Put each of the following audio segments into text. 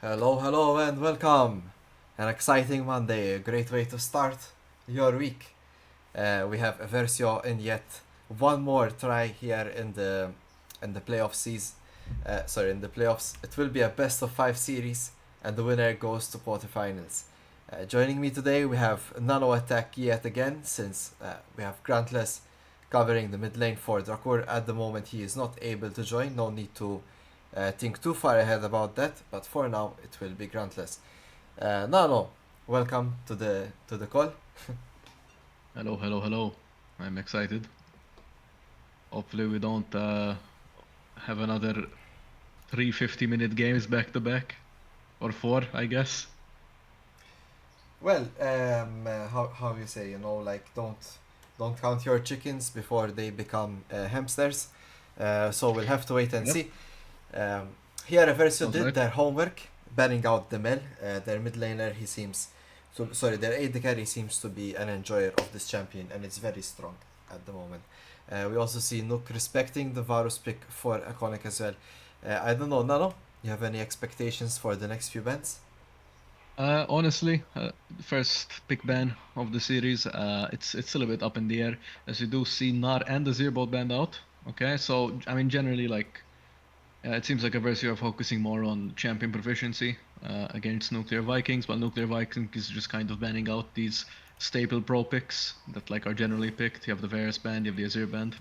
Hello, hello, and welcome. An exciting Monday, a great way to start your week. We have Eversio in yet one more try here in the playoff season. In the playoffs. It will be a best of five series, and the winner goes to quarterfinals. Joining me today, we have Nano Attack yet again, since we have Grantless covering the mid lane for Drakur. At the moment, he is not able to join. No need to think too far ahead about that, but for now it will be grantless. Nano, welcome to the call. Hello, hello, hello. I'm excited. Hopefully we don't have another 3 50-minute games back to back. Or four, I guess. Well, how you say, like don't count your chickens before they become hamsters. So we'll have to wait and Yep. see. Um, Here, Eversio Sounds did right. their homework, banning out the Mel. Their mid laner, he seems, their AD carry seems to be an enjoyer of this champion, and it's very strong at the moment. We also see Nook respecting the Varus pick for Iconic as well. I don't know, Nano, you have any expectations for the next few bans? Honestly, first pick ban of the series, it's still a bit up in the air, as you do see Nar and the both banned out. Okay, so I mean generally it seems like Eversio are focusing more on champion proficiency against Nuclear Vikings, while Nuclear Vikings is just kind of banning out these staple pro picks that like are generally picked. You have the Varus band, you have the Azir band.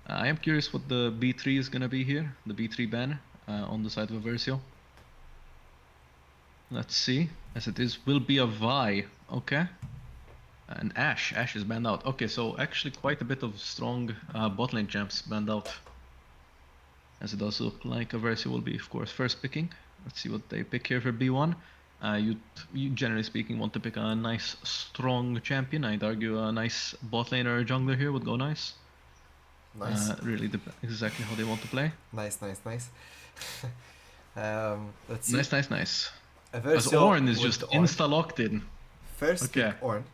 I am curious what the B3 is gonna be here, the B3 ban on the side of Eversio. Let's see, as it is, will be a Vi. Okay, and Ashe is banned out. Okay, so actually quite a bit of strong bot lane champs banned out. As it does look like Eversio will be, of course, first picking. Let's see what they pick here for B1. You generally speaking want to pick a nice strong champion. I'd argue a nice bot lane or a jungler here would go nice. Nice, Really exactly how they want to play. nice, nice, nice. Let's see. Nice, nice, nice. As Eversio Ornn is with just the Orn, insta locked in. first pick Okay, Orn.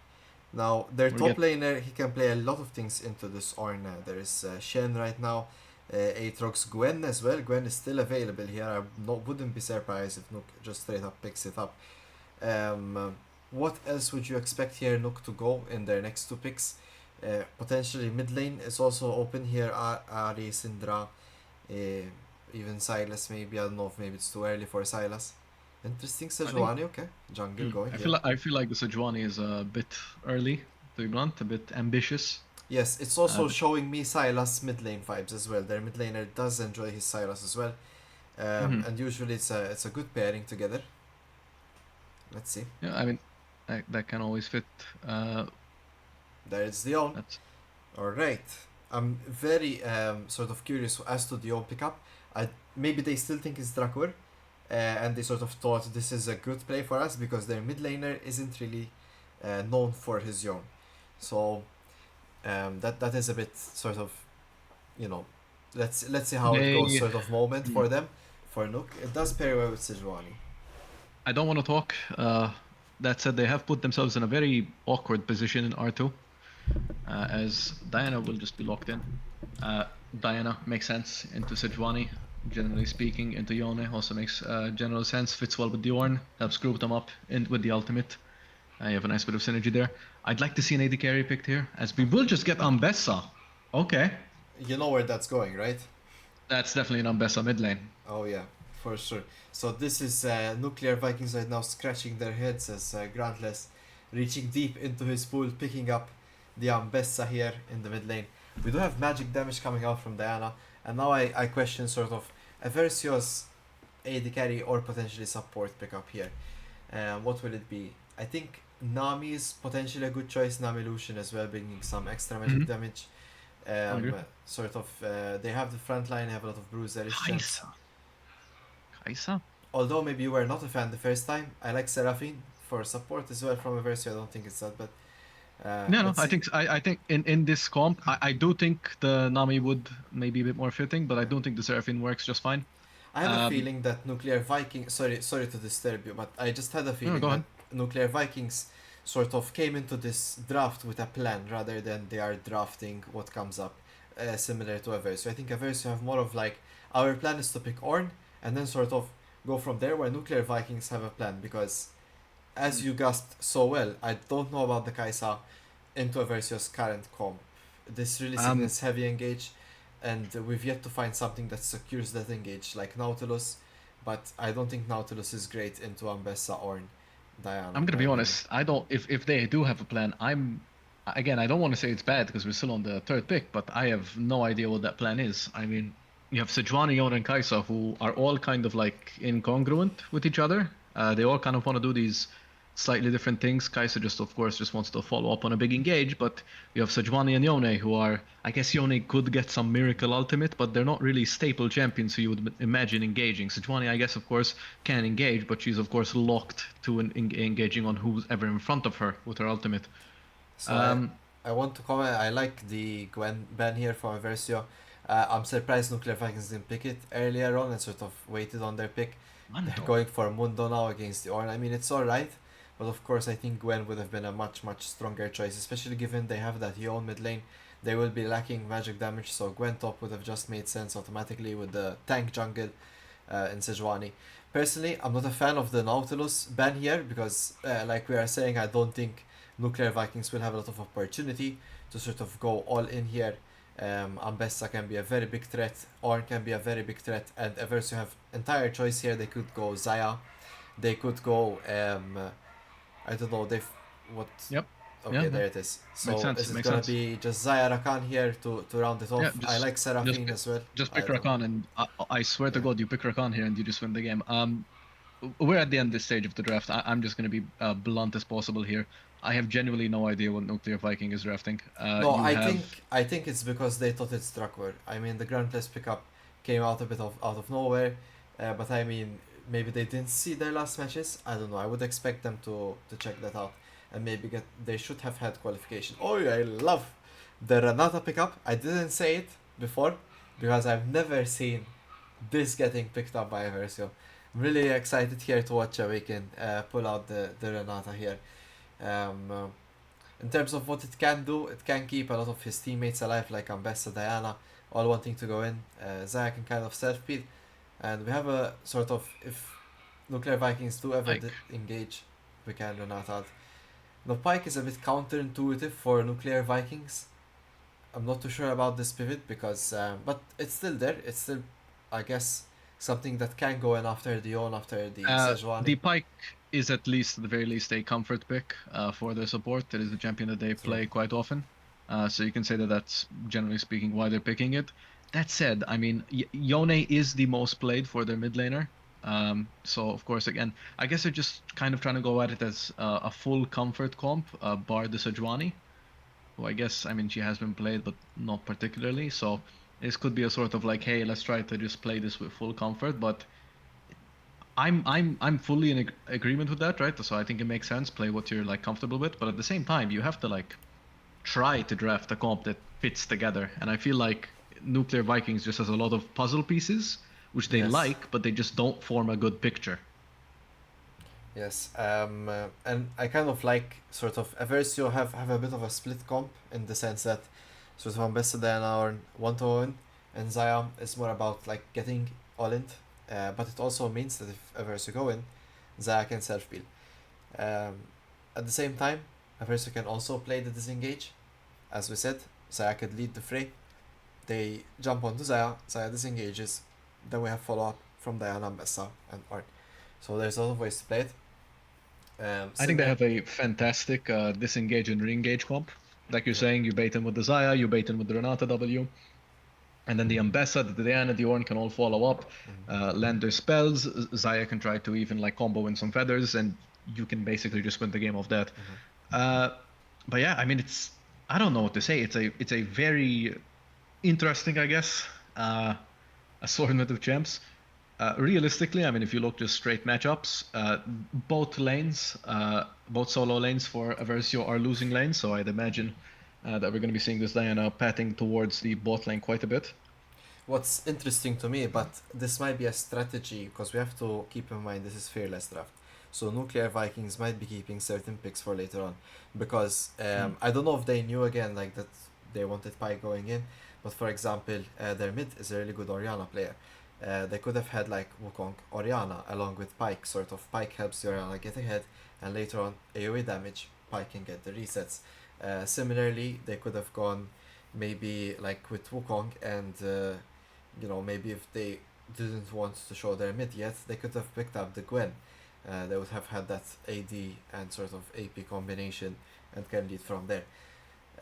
Now, their we're top getting. laner, he can play a lot of things into this Ornn. There is Shen right now, Aatrox, Gwen as well. Gwen is still available here. Wouldn't be surprised if Nook just straight up picks it up. What else would you expect here Nook to go in their next two picks? Potentially mid lane is also open here. Ari, Syndra, even Silas maybe. I don't know if maybe it's too early for Silas. Interesting, I think Sejuani, okay. Jungle going, yeah. I feel like the Sejuani is a bit early, to be blunt, a bit ambitious. Yes, it's Uh, also showing me Silas mid lane vibes as well. Their mid laner does enjoy his Silas as well, mhm. and usually it's a good pairing together. Let's see. Yeah, I mean that can always fit. There is Dion. That's All right. I'm very sort of curious as to Dion pickup. Maybe they still think it's Drakur, and they sort of thought this is a good play for us because their mid laner isn't really known for his Yon. So that is a bit sort of, you know, let's see how it goes they. sort of moment Hmm. for them. For Nook, it does pair well with Sejuani. I don't want to talk. That said, they have put themselves in a very awkward position in R2, as Diana will just be locked in. Uh, Diana makes sense into Sejuani, generally speaking. Into Yone also makes general sense. Fits well with Diorn, helps group them up in with the ultimate. You have a nice bit of synergy there. I'd like to see an AD carry picked here, as we will just get Ambessa. Okay, You know where that's going, right? that's definitely an Ambessa mid lane. Oh yeah, for sure. So this is Nuclear Vikings right now scratching their heads as Grantless reaching deep into his pool, picking up the Ambessa here in the mid lane. We do have magic damage coming out from Diana, and now I question sort of Eversio's AD carry or potentially support pickup here. What will it be? I think Nami is potentially a good choice. Nami Lucian as well, bringing some extra magic Mm-hmm. damage. I agree. They have the front line, have a lot of bruise resistance. Kaisa. Kaisa? Although maybe you were not a fan the first time, I like Seraphine for support as well from Eversio. I don't think it's that bad. No, no. Let's see. I think in this comp, I do think the Nami would maybe a bit more fitting, but I don't think the Seraphine works just fine. I have a Um, feeling that Nuclear Viking. Sorry to disturb you, but I just had a no, feeling go that ahead. Nuclear Vikings sort of came into this draft with a plan rather than they are drafting what comes up, similar to Averso. I think Averso have more of like our plan is to pick Orn and then sort of go from there, where Nuclear Vikings have a plan, because as Mm. you guessed so well, I don't know about the Kaisa into Eversio's current comp. This really Um, signals heavy engage, and we've yet to find something that secures that engage, like Nautilus, but I don't think Nautilus is great into Ambessa or Diana, I'm in gonna my be opinion. honest. I don't. If they do have a plan, again. I don't want to say it's bad because we're still on the third pick, but I have no idea what that plan is. I mean, you have Sejuani, Yon, and Kaisa, who are all kind of like incongruent with each other. They all kind of want to do these slightly different things. Kaisa just, of course, just wants to follow up on a big engage, but you have Sejuani and Yone, who are, I guess Yone could get some miracle ultimate, but they're not really staple champions who you would imagine engaging. Sejuani, I guess, of course, can engage, but she's of course locked to engaging on who's ever in front of her with her ultimate. So Um, I want to comment. I like the Gwen ban here from Eversio. I'm surprised Nuclear Vikings didn't pick it earlier on and sort of waited on their pick. They're Mando. going for Mundo now against the Ornn. I mean, it's alright, but of course, I think Gwen would have been a much stronger choice, especially given they have that Yon mid lane. They will be lacking magic damage, so Gwen top would have just made sense automatically with the tank jungle in Sejuani. Personally, I'm not a fan of the Nautilus ban here because, like we are saying, I don't think Nuclear Vikings will have a lot of opportunity to sort of go all in here. Ambessa can be a very big threat, Ornn can be a very big threat, and Eversio have entire choice here. They could go Zaya, they could go, I don't know, what, Yep. okay, Yeah, yeah. there it is. Makes So sense. is it Makes gonna sense. be just Zaya Rakan here to round it Yeah, off? I like just Seraphine pick, as well. just I pick don't, Rakan, and I swear to yeah. God, you pick Rakan here and you just win the game. We're at the end of this stage of the draft. I'm just going to be blunt as possible here. I have genuinely no idea what Nuclear Viking is drafting. No, You have I think it's because they thought it's Drakvar. I mean, the Grand Place pickup came out a bit of out of nowhere, but I mean, maybe they didn't see their last matches. I don't know. I would expect them to check that out and maybe get. They should have had qualification. Oh, yeah, I love the Renata pickup. I didn't say it before because I've never seen this getting picked up by Eversio. I'm really excited here to watch Awaken pull out the Renata here. Um, uh, in terms of what it can do, it can keep a lot of his teammates alive, like Ambessa, Diana, all wanting to go in. Zaya can kind of self peel, and we have a sort of, if Nuclear Vikings do ever like engage, we can run out. The Pike is a bit counterintuitive for Nuclear Vikings. I'm not too sure about this pivot because, but it's still there. It's still, I guess, something that can go in after the Yon, after the Sejuani. the Pike is at least at the very least a comfort pick for their support. It is a champion that they True. play quite often. So you can say that that's generally speaking why they're picking it. That said, I mean, Yone is the most played for their mid laner. So of course, again, I guess they're just kind of trying to go at it as a full comfort comp, bar the Sejuani, who I guess, I mean, she has been played, but not particularly. So this could be a sort of like, hey, let's try to just play this with full comfort. But I'm fully in agreement with that, right? So I think it makes sense. Play what you're like comfortable with, but at the same time, you have to like try to draft a comp that fits together. And I feel like Nuclear Vikings just has a lot of puzzle pieces, which they Yes. like, but they just don't form a good picture. Yes, and I kind of like sort of Eversio have a bit of a split comp in the sense that sort of Ambassador and our one to one, and Zaya is more about like getting all in, but it also means that if Eversio go in, Zaya can self peel. Um, at the same time, Eversio can also play the disengage, as we said. Zaya could lead the fray. They jump onto Zaya, Zaya disengages, then we have follow up from Diana, Ambessa, and Ornn. So there's a lot of ways to play it. I think they Similar, have a fantastic disengage and re-engage comp. Like you're yeah. saying, you bait in with the Zaya, you bait in with the Renata W, and then the Ambessa, the Diana, the Ornn can all follow up, Mhm. land their spells. Zaya can try to even like combo in some feathers, and you can basically just win the game off that. Mhm. Uh, but yeah, I mean, I don't know what to say. It's a very interesting, I guess, assortment of champs. Realistically, I mean, if you look just straight matchups, both lanes, both solo lanes for Eversio are losing lanes, so I'd imagine that we're going to be seeing this Diana patting towards the bot lane quite a bit. What's interesting to me, but this might be a strategy because we have to keep in mind this is fearless draft. So Nuclear Vikings might be keeping certain picks for later on, because Mm. I don't know if they knew again like that they wanted Pi going in, but for example, their mid is a really good Oriana player. They could have had like Wukong Oriana along with Pike, sort of Pike helps Oriana get ahead, and later on AoE damage, Pike can get the resets. Similarly, they could have gone maybe like with Wukong and maybe if they didn't want to show their mid yet, they could have picked up the Gwen. They would have had that AD and sort of AP combination and can lead from there.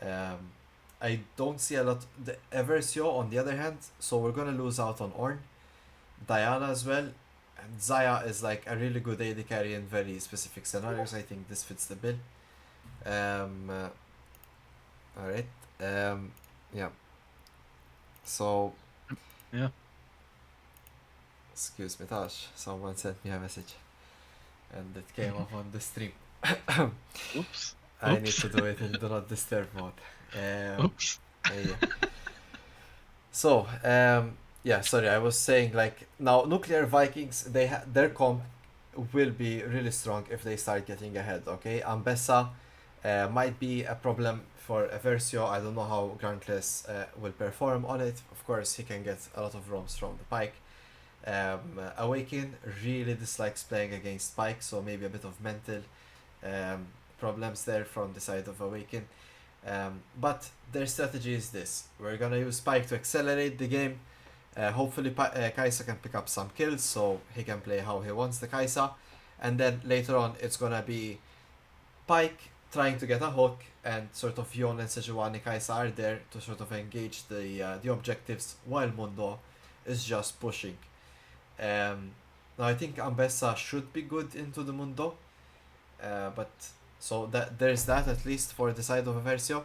Um, I don't see a lot. The Eversio, on the other hand, so we're gonna lose out on Ornn, Diana as well, and Zaya is like a really good AD carry in very specific scenarios. I think this fits the bill. Um, all right. Um, yeah. So, Yeah. excuse me, Tash. Someone sent me a message, and it came up on the stream. Oops. I need Oops. to do it in do not disturb mode. Oops. Yeah. So, yeah, sorry, I was saying like now nuclear Vikings their comp will be really strong if they start getting ahead. Okay, Ambessa might be a problem for Eversio. I don't know how Grantless will perform on it. Of course, he can get a lot of roams from the Pike. Awaken really dislikes playing against Pike, so maybe a bit of mental um, problems there from the side of Awaken. But their strategy is this: we're gonna use Spike to accelerate the game. Hopefully, Kaisa can pick up some kills so he can play how he wants the Kaisa. And then later on, it's gonna be Pike trying to get a hook, and sort of Yon and Sejuani Kaisa are there to sort of engage the objectives while Mundo is just pushing. Now, I think Ambessa should be good into the Mundo, but so that there's that at least for the side of Eversio.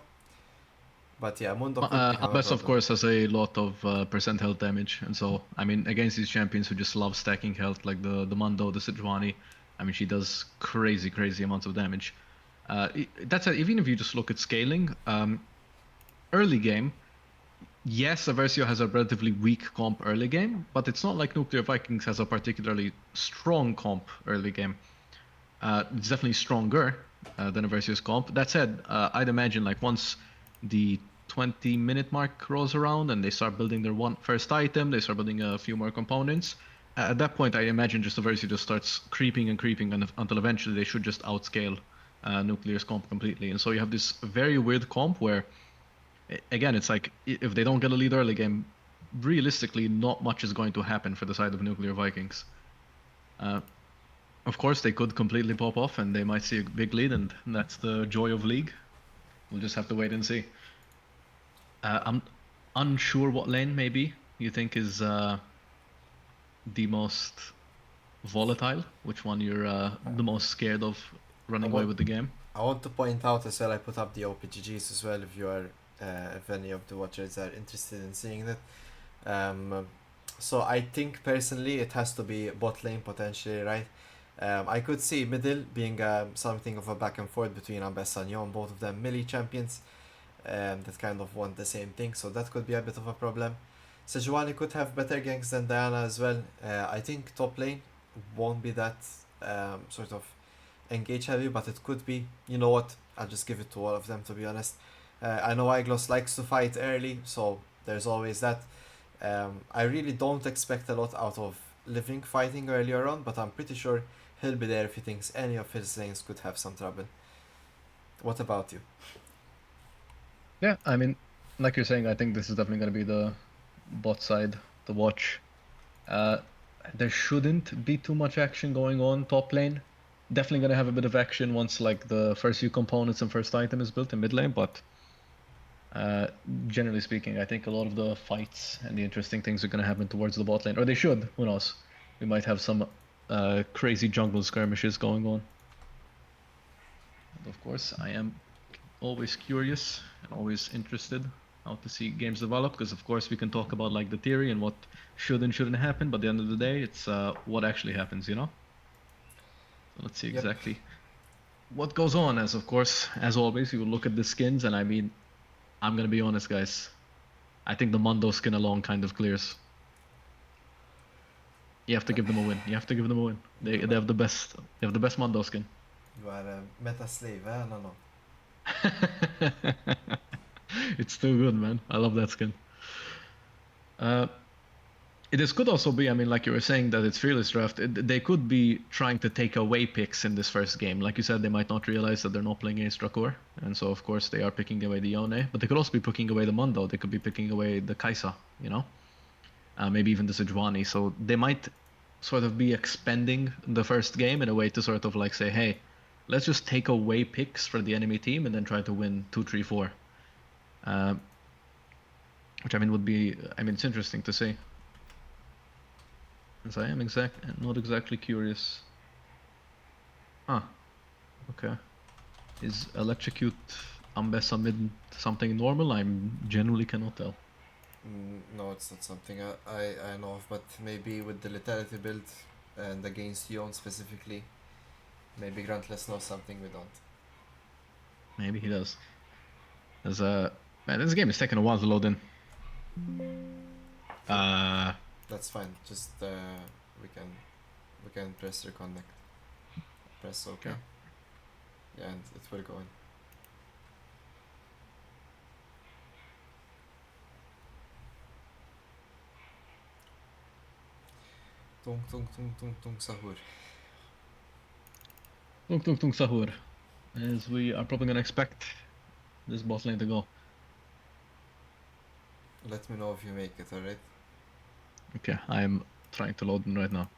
But yeah, Mundo could become a Abbas, of problem. course, has a lot of percent health damage, and so I mean, against these champions who just love stacking health, like the Mando, the Sejuani, I mean, she does crazy, crazy amounts of damage. That's even if you just look at scaling, early game, yes, Eversio has a relatively weak comp early game, but it's not like Nuclear Vikings has a particularly strong comp early game. It's definitely stronger than a Versus comp. That said, I'd imagine like once the 20-minute mark rolls around and they start building their first item, they start building a few more components. At that point, I imagine just the Versus just starts creeping and creeping until eventually they should just outscale Nuclear's comp completely. And so you have this very weird comp where, again, it's like if they don't get a lead early game, realistically, not much is going to happen for the side of Nuclear Vikings. Uh, of course, they could completely pop off and they might see a big lead, and that's the joy of League. We'll just have to wait and see. I'm unsure what lane maybe you think is the most volatile, which one you're the most scared of I running away want with the game. I want to point out as well. I put up the OPGGs as well. If any of the watchers are interested in seeing that. Um, so I think personally it has to be bot lane potentially, right? I could see middle being something of a back and forth between Ambessa and Yon, both of them melee champions that kind of want the same thing, so that could be a bit of a problem. Sejuani could have better ganks than Diana as well. I think top lane won't be that sort of engage heavy, but it could be. You know what? I'll just give it to all of them to be honest. I know Iglos likes to fight early, so there's always that. I really don't expect a lot out of Living fighting earlier on, but I'm pretty sure he'll be there if he thinks any of his lanes could have some trouble. What about you? Yeah, I mean, like you're saying, I think this is definitely going to be the bot side to watch. Uh, there shouldn't be too much action going on top lane. Definitely going to have a bit of action once like the first few components and first item is built in mid lane, but uh, generally speaking, I think a lot of the fights and the interesting things are going to happen towards the bot lane, or they should. Who knows? We might have some crazy jungle skirmishes going on. And of course, I am always curious and always interested how to see games develop, because of course we can talk about like the theory and what should and shouldn't happen, but at the end of the day, it's what actually happens, you know? So let's see Yep. exactly what goes on. As of course, as always, you will look at the skins, and I mean, I'm gonna be honest, guys. I think the Mondo skin alone kind of clears. You have to give them a win. You have to give them a win. They You they are, have the best. They have the best Mondo skin. you are a meta slave, eh? No, no. It's too good, man. I love that skin. Uh, This could also be, I mean, like you were saying that it's fearless draft. They could be trying to take away picks in this first game. Like you said, they might not realize that they're not playing against Drakor, and so of course they are picking away the Yone. But they could also be picking away the Mundo. They could be picking away the Kaisa, you know, maybe even the Sejuani. So they might sort of be expending the first game in a way to sort of like say, hey, let's just take away picks for the enemy team and then try to win 2, 3, 4. Which I mean would be, I mean, it's interesting to see. As I am not exactly curious. Ah, okay. Is electrocute Ambessa mid something normal? I generally cannot tell. No, it's not something I know of, but maybe with the lethality build and against Yon specifically, maybe Grantless knows something we don't. Maybe he does. As man, this game is taking a while to load in. That's fine. Just we can press reconnect. Press OK. Okay. Yeah, and it will go in. Tung tung tung tung tung sahur. Tung tung tung sahur. As we are probably gonna expect this bot lane to go. Let me know if you make it, alright? Okay, I am trying to load in right now.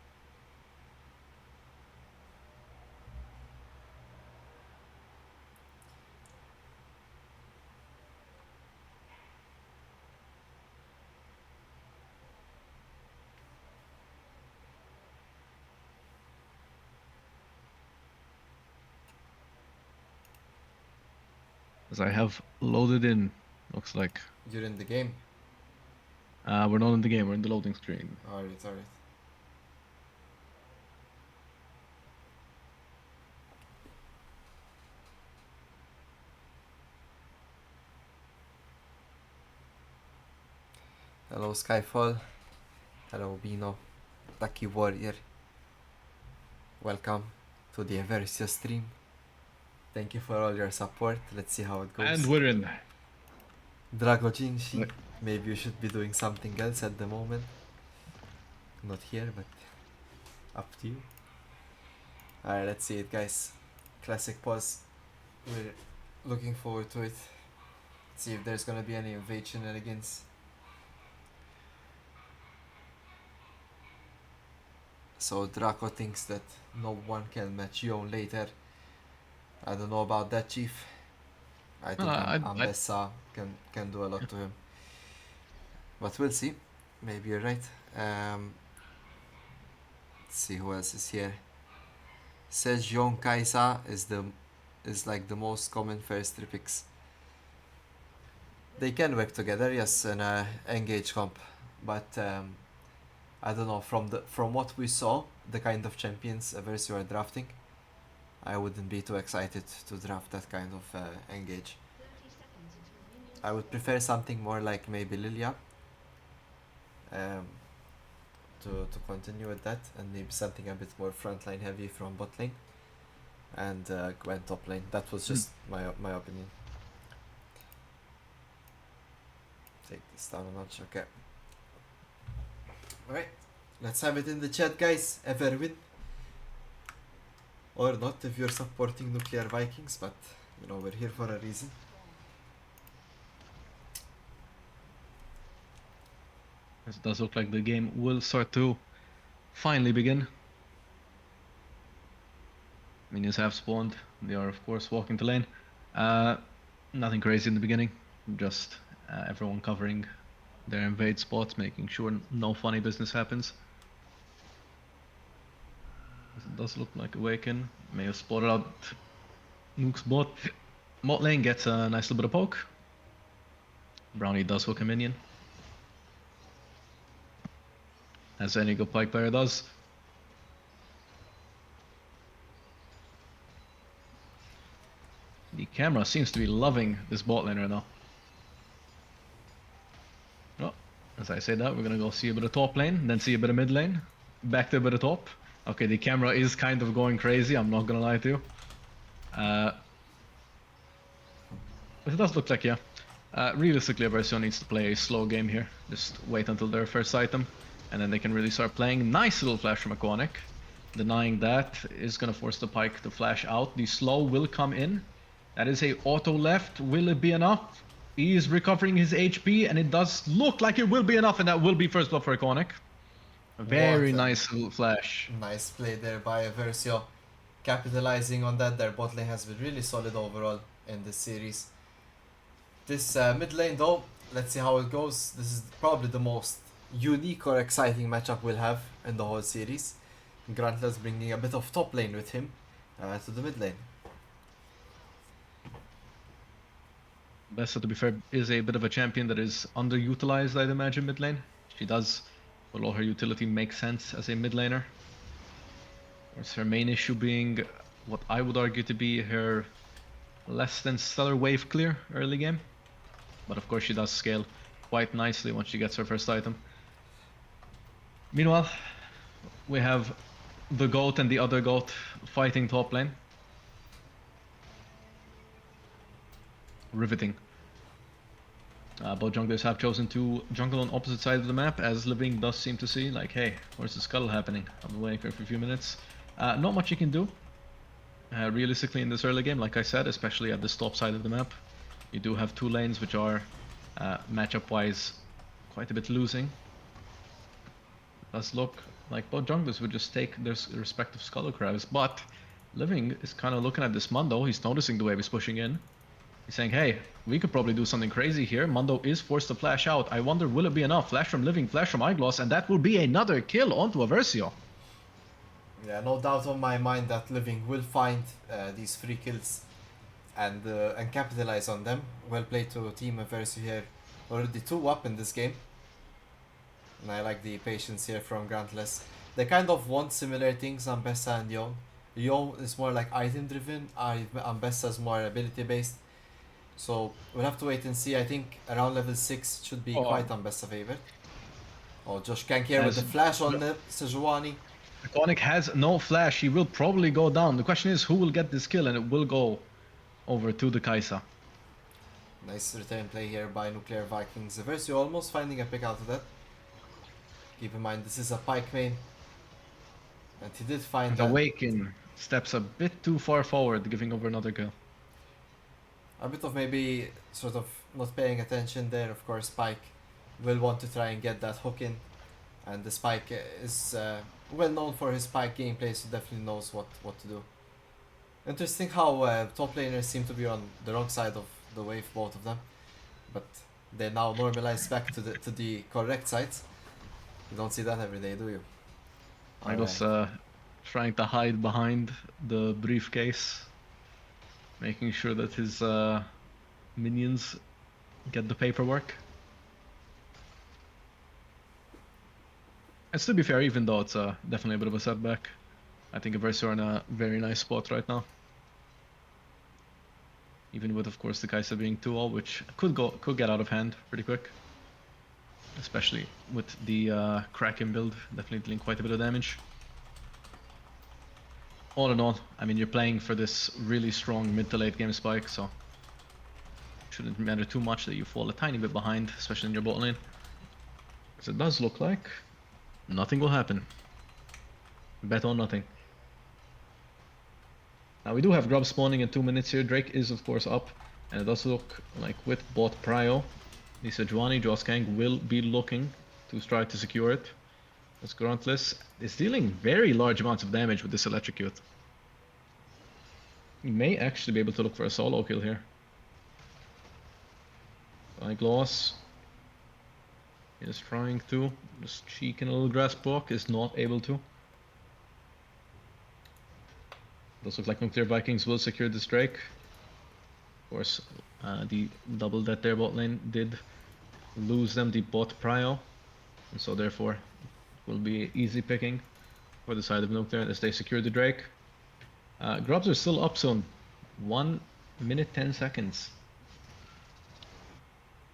As I have loaded in, looks like. You're in the game? We're not in the game, we're in the loading screen. Alright, alright. Hello Skyfall. Hello Bino. Lucky Warrior. Welcome to the Eversio stream. Thank you for all your support. Let's see how it goes. And we're in. Drago Jinshi. Maybe you should be doing something else at the moment. Not here, but up to you. Alright, let's see it, guys. Classic pause. We're looking forward to it. See if there's gonna be any invade shenanigans. So Draco thinks that no one can match Yon later. I don't know about that, Chief. I think Ambessa can do a lot to him. But we'll see. Maybe you're right. Let's see who else is here. Says Yon Kaisa is like the most common first 3 picks. They can work together, yes, in a engage comp, but I don't know, from what we saw, the kind of champions Eversio are drafting, I wouldn't be too excited to draft that kind of engage. I would prefer something more like maybe Lilia, to continue with that, and maybe something a bit more frontline heavy from bot lane, and Gwen top lane. That was just my opinion. Take this down a notch, okay. Alright, let's have it in the chat, guys. Ever win? Or not if you're supporting Nuclear Vikings, but you know, we're here for a reason. It does look like the game will start to finally begin. Minions have spawned. They are, of course, walking the lane. Nothing crazy in the beginning. Just everyone covering their invade spots, making sure no funny business happens. It does look like Awaken may have spotted out Nuke's bot. Bot lane gets a nice little bit of poke. Brownie does hook a minion, as any good Pike player does. The camera seems to be loving this bot lane right now. Oh, as I say that, we're gonna go see a bit of top lane, then see a bit of mid lane, back to a bit of top. Okay, the camera is kind of going crazy, I'm not gonna lie to you. But it does look like, yeah. Realistically, Eversio needs to play a slow game here. Just wait until their first item. and then they can really start playing. Nice little flash from Iconic. Denying that is going to force the Pike to flash out. The slow will come in. That is a auto left. Will it be enough? He is recovering his HP, and it does look like it will be enough, and that will be first blood for Iconic. A What very a nice little flash. nice play there by Eversio. Capitalizing on that, their bot lane has been really solid overall in this series. This mid lane though, let's see how it goes. This is probably the most unique or exciting matchup we'll have in the whole series. Grantler's bringing a bit of top lane with him to the mid lane. Bessa, to be fair, is a bit of a champion that is underutilized, I'd imagine, mid lane. She does, with all her utility, make sense as a mid laner. Whereas her main issue being what I would argue to be her less than stellar wave clear early game. But of course she does scale quite nicely once she gets her first item. Meanwhile, we have the GOAT and the other GOAT fighting top lane. Riveting. Both junglers have chosen to jungle on opposite sides of the map, as Living does seem to see, like, hey, where's the scuttle happening? I've been waiting for a few minutes. Not much you can do. Realistically in this early game, like I said, especially at this top side of the map, you do have two lanes which are matchup-wise quite a bit losing. It does look like both junglers would just take their respective scuttle crabs, but Living is kind of looking at this Mundo. He's noticing the wave he's pushing in. He's saying, hey, we could probably do something crazy here. Mundo is forced to flash out. I wonder, will it be enough? Flash from Living, flash from Eyegloss, and that will be another kill onto Eversio. Yeah, no doubt on my mind that Living will find these free kills and capitalize on them. Well played to Team Eversio here. Already 2 up in this game. And I like the patience here from Grantless. They kind of want similar things, Ambessa and Yon. Yon is more like item driven, Ambessa is more ability based. So we'll have to wait and see. I think around level 6 should be quite Ambessa favored. Oh, Josh Kank here with the flash on the Sejuani. Iconic has no flash. He will probably go down. The question is who will get this kill, and it will go over to the Kai'Sa. Nice return play here by Nuclear Vikings. Eversio almost finding a pick out of that. Keep in mind this is a Pike main. And he did find The that. Awaken steps a bit too far forward, giving over another kill. A bit of maybe sort of not paying attention there. Of course, Pike will want to try and get that hook in. And the Spike is well known for his Spike gameplay, so definitely knows what to do. Interesting how top laners seem to be on the wrong side of the wave, both of them. But they now normalize back to the correct sides. You don't see that every day, do you? I was trying to hide behind the briefcase, making sure that his minions get the paperwork. And to be fair, even though it's definitely a bit of a setback, I think Eversio are in a very nice spot right now. Even with, of course, the Kai'Sa being 2-0, which could get out of hand pretty quick. Especially with the Kraken build, definitely dealing quite a bit of damage. All in all, I mean, you're playing for this really strong mid to late game spike, so it shouldn't matter too much that you fall a tiny bit behind, especially in your bot lane. Because it does look like nothing will happen. Bet on nothing. Now we do have Grub spawning in 2 minutes here. Drake is of course up, and it does look like with bot prio, the Sejuani Joskang will be looking to try to secure it. As Gruntless is dealing very large amounts of damage with this electrocute. He may actually be able to look for a solo kill here. Eyegloss is trying to, just cheeking a little grass block, is not able to. Does look like Nuclear Vikings will secure this Drake. Of course, the double that their bot lane did lose them the bot prio, and so therefore it will be easy picking for the side of Nuclear as they secure the Drake. Grubs are still up soon. 1 minute 10 seconds.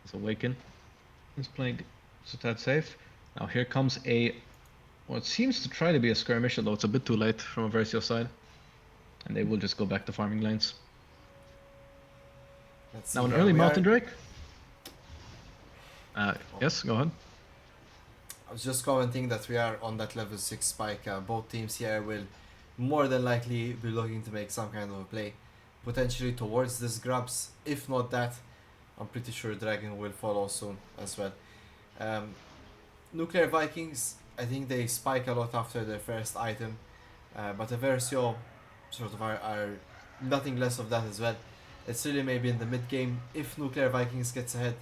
It's Awaken. He's playing so that's safe. Now here comes what seems to try to be a skirmish, although it's a bit too late from a Versio side. And they will just go back to farming lanes. Now an early Mountain Drake. Yes, go ahead. I was just commenting that we are on that level 6 spike. Both teams here will more than likely be looking to make some kind of a play, potentially towards this grabs. If not that, I'm pretty sure Dragon will follow soon as well. Um, Nuclear Vikings, I think they spike a lot after their first item, but Eversio sort of are nothing less of that as well. It's really maybe in the mid game. If Nuclear Vikings gets ahead,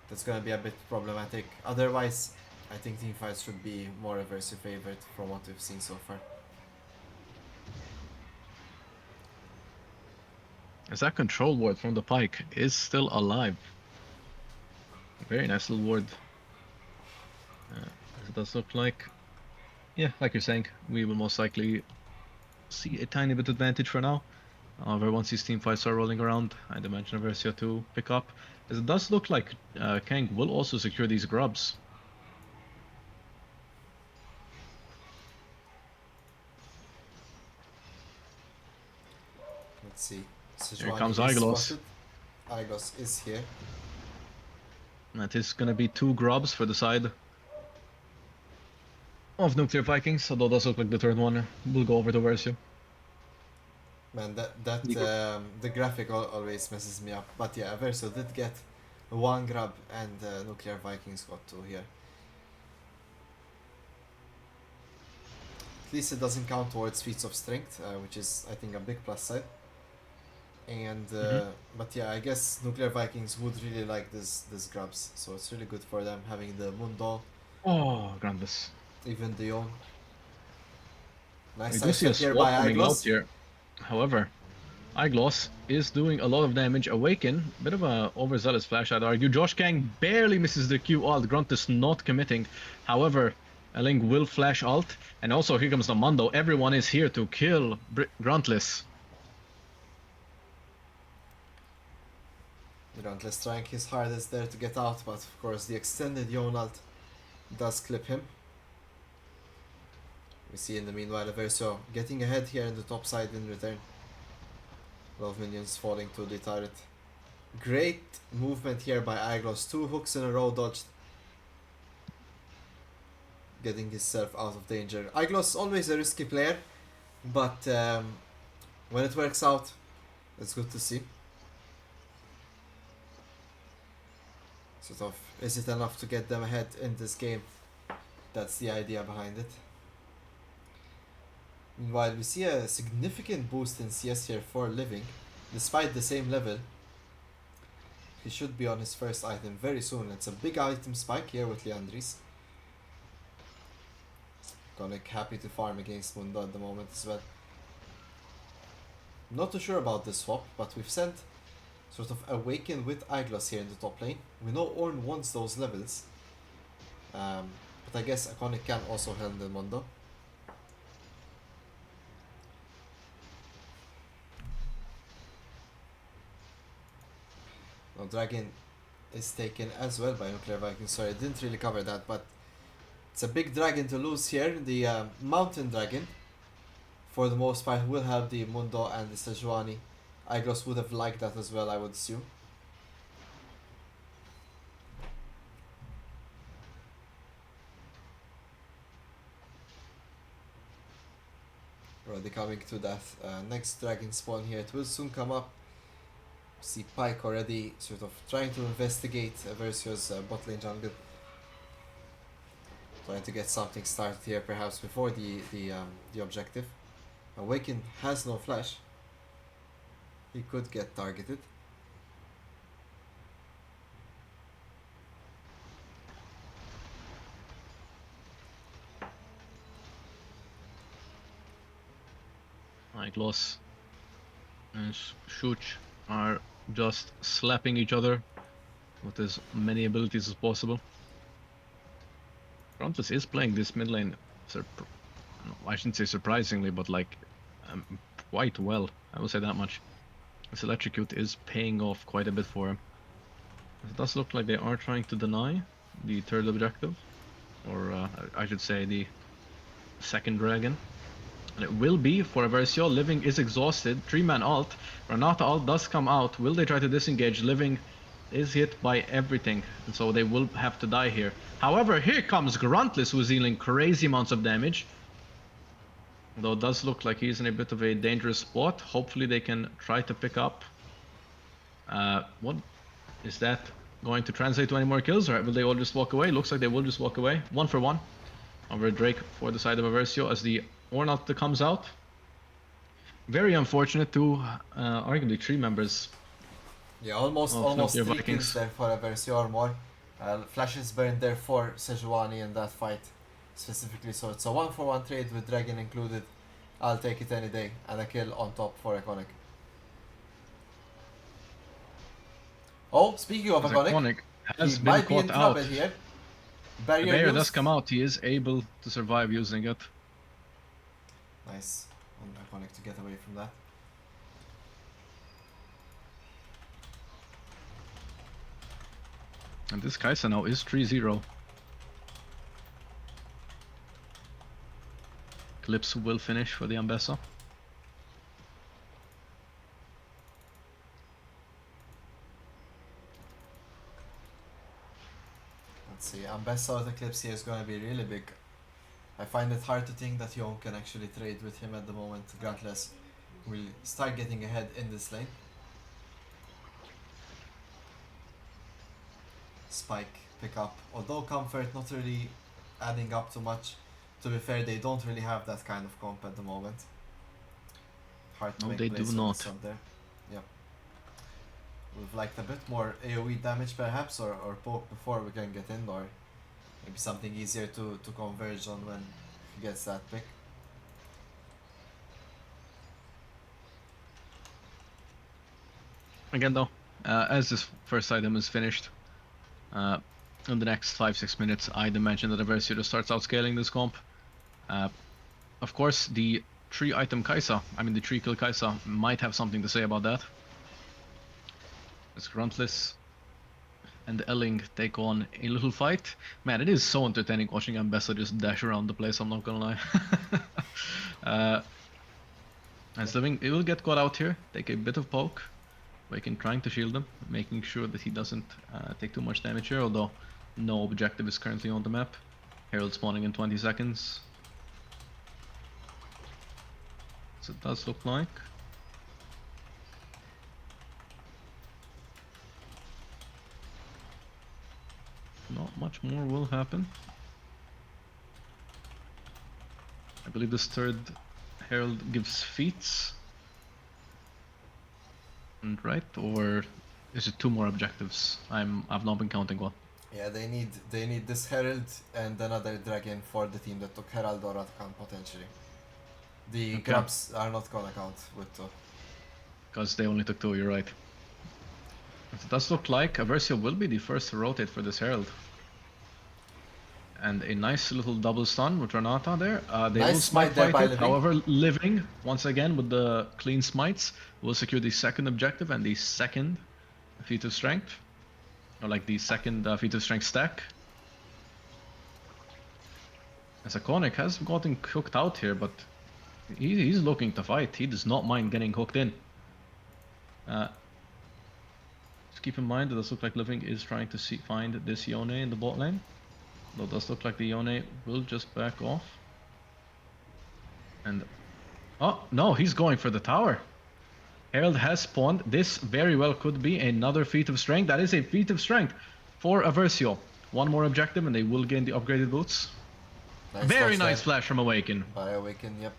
that's gonna be a bit problematic. Otherwise, I think teamfights should be more Eversio favorite from what we've seen so far. As that control ward from the Pike is still alive. Very nice little ward. As it does look like, yeah, like you're saying, we will most likely see a tiny bit advantage for now. However, once these team fights are rolling around, I'd imagine Eversio to pick up. As it does look like Kang will also secure these grubs. Let's see. Here Sejuani comes is Iglos. spotted. Igos is here. That is going to be 2 grubs for the side of Nuclear Vikings, although it does look like the third one will go over to Eversio. Man, the graphic always messes me up. But yeah, Verso did get one grab, and Nuclear Vikings got two here. At least it doesn't count towards feats of strength, which is I think a big plus side. And Mhm. but yeah, I guess Nuclear Vikings would really like this grabs, so it's really good for them having the Mundo, Oh, Grandis. even the Yon. Nice We do side see a step here swap by coming out Iglos. here. However, Iglos is doing a lot of damage. Awaken, bit of a overzealous flash, I'd argue. Josh Kang barely misses the Q alt. Grunt is not committing. However, Ling will flash alt. And also, here comes the Mundo. Everyone is here to kill Gruntless. Relentless trying his hardest there to get out, but of course the extended Yon ult does clip him. We see in the meanwhile Eversio getting ahead here in the top side in return. A lot of minions falling to the turret. Great movement here by Iglos. 2 hooks in a row dodged. Getting himself out of danger. Iglos always a risky player, but when it works out, it's good to see. Sort of, is it enough to get them ahead in this game? That's the idea behind it. Meanwhile, we see a significant boost in CS here for Living. Despite the same level, he should be on his first item very soon. It's a big item spike here with Leandris. Conic happy to farm against Mundo at the moment as well. Not too sure about this swap, but we've sent sort of Awaken with Iglos here in the top lane. We know Ornn wants those levels. But I guess Iconic can also handle Mundo. Now Dragon is taken as well by Nuclear Vikings. Sorry, I didn't really cover that, but it's a big dragon to lose here. The Mountain Dragon, for the most part, will have the Mundo and the Sejuani. Iglos would have liked that as well, I would assume. Already coming to that next dragon spawn here. It will soon come up. See Pike already sort of trying to investigate Versio's bot lane jungle. Trying to get something started here perhaps before the objective. Awaken has no flash. He could get targeted. Iglos and Shuch are just slapping each other with as many abilities as possible. Gruntless is playing this mid lane, I shouldn't say surprisingly, but like quite well. I will say that much. This electrocute is paying off quite a bit for him. It does look like they are trying to deny the third objective, or I should say the second dragon. And it will be for Eversio. Living is exhausted. 3-man ult. Renata ult does come out. Will they try to disengage? Living is hit by everything, and so they will have to die here. However, here comes Gruntless, who is dealing crazy amounts of damage. Though it does look like he's in a bit of a dangerous spot. Hopefully they can try to pick up. What is that going to translate to any more kills, or will they all just walk away? Looks like they will just walk away. 1-for-1 over Drake for the side of Eversio as the Ornalt comes out. Very unfortunate to arguably 3 members. Yeah, almost of Nuclear 3 Vikings. kills there for Eversio or more. Flashes burned there for Sejuani in that fight specifically, so it's a 1-for-1 trade with Dragon included. I'll take it any day, and a kill on top for Iconic. Oh, speaking of Iconic, has he been might be in caught trouble out. here. The Barrier barrier used. does come out. He is able to survive using it. Nice on Iconic to get away from that. And this Kaisa now is 3-0. Calypso will finish for the Ambessa. Let's see, Ambessa with Eclipse here is going to be really big. I find it hard to think that Yon can actually trade with him at the moment. Grantless will start getting ahead in this lane. Spike, pick up. Although Comfort not really adding up too much. To be fair, they don't really have that kind of comp at the moment. Hard to No, make they plays do with not. this up there. Yep. We've liked a bit more AoE damage perhaps, or poke before we can get in, or maybe something easier to converge on when he gets that pick. Again though, as this first item is finished, in the next 5-6 minutes, I'd imagine that Eversio just starts outscaling this comp. Of course, the 3-item Kaisa, the 3-kill Kaisa, might have something to say about that. As Gruntless and Elling take on a little fight. Man, it is so entertaining watching Ambessa just dash around the place, I'm not gonna lie. As Living, it will get caught out here, take a bit of poke. Waken trying to shield him, making sure that he doesn't take too much damage here, although no objective is currently on the map. Herald spawning in 20 seconds. So it does look like. Not much more will happen. I believe this third Herald gives feats. And right, or is it 2 more objectives? I've not been counting well. Yeah, they need this Herald and another Dragon for the team that took Herald or Atkan potentially. The Okay. Grubs are not gonna count with 2. Because they only took 2, you're right. It does look like Eversio will be the first to rotate for this Herald. And a nice little double stun with Renata there. They Nice will smite smite there fight by it. Living. However, Living, once again with the clean smites, will secure the second objective and the second feat of strength. Or like the second feat of strength stack. As Iconic has gotten cooked out here, but he's looking to fight. He does not mind getting hooked in. Just keep in mind that it does look like Living is trying to find this Yone in the bot lane. Though it does look like the Yone will just back off. And oh no, he's going for the tower. Herald has spawned. This very well could be another feat of strength. That is a feat of strength for Eversio. 1 more objective and they will gain the upgraded boots. Very nice flash from Awaken. By Awaken, yep.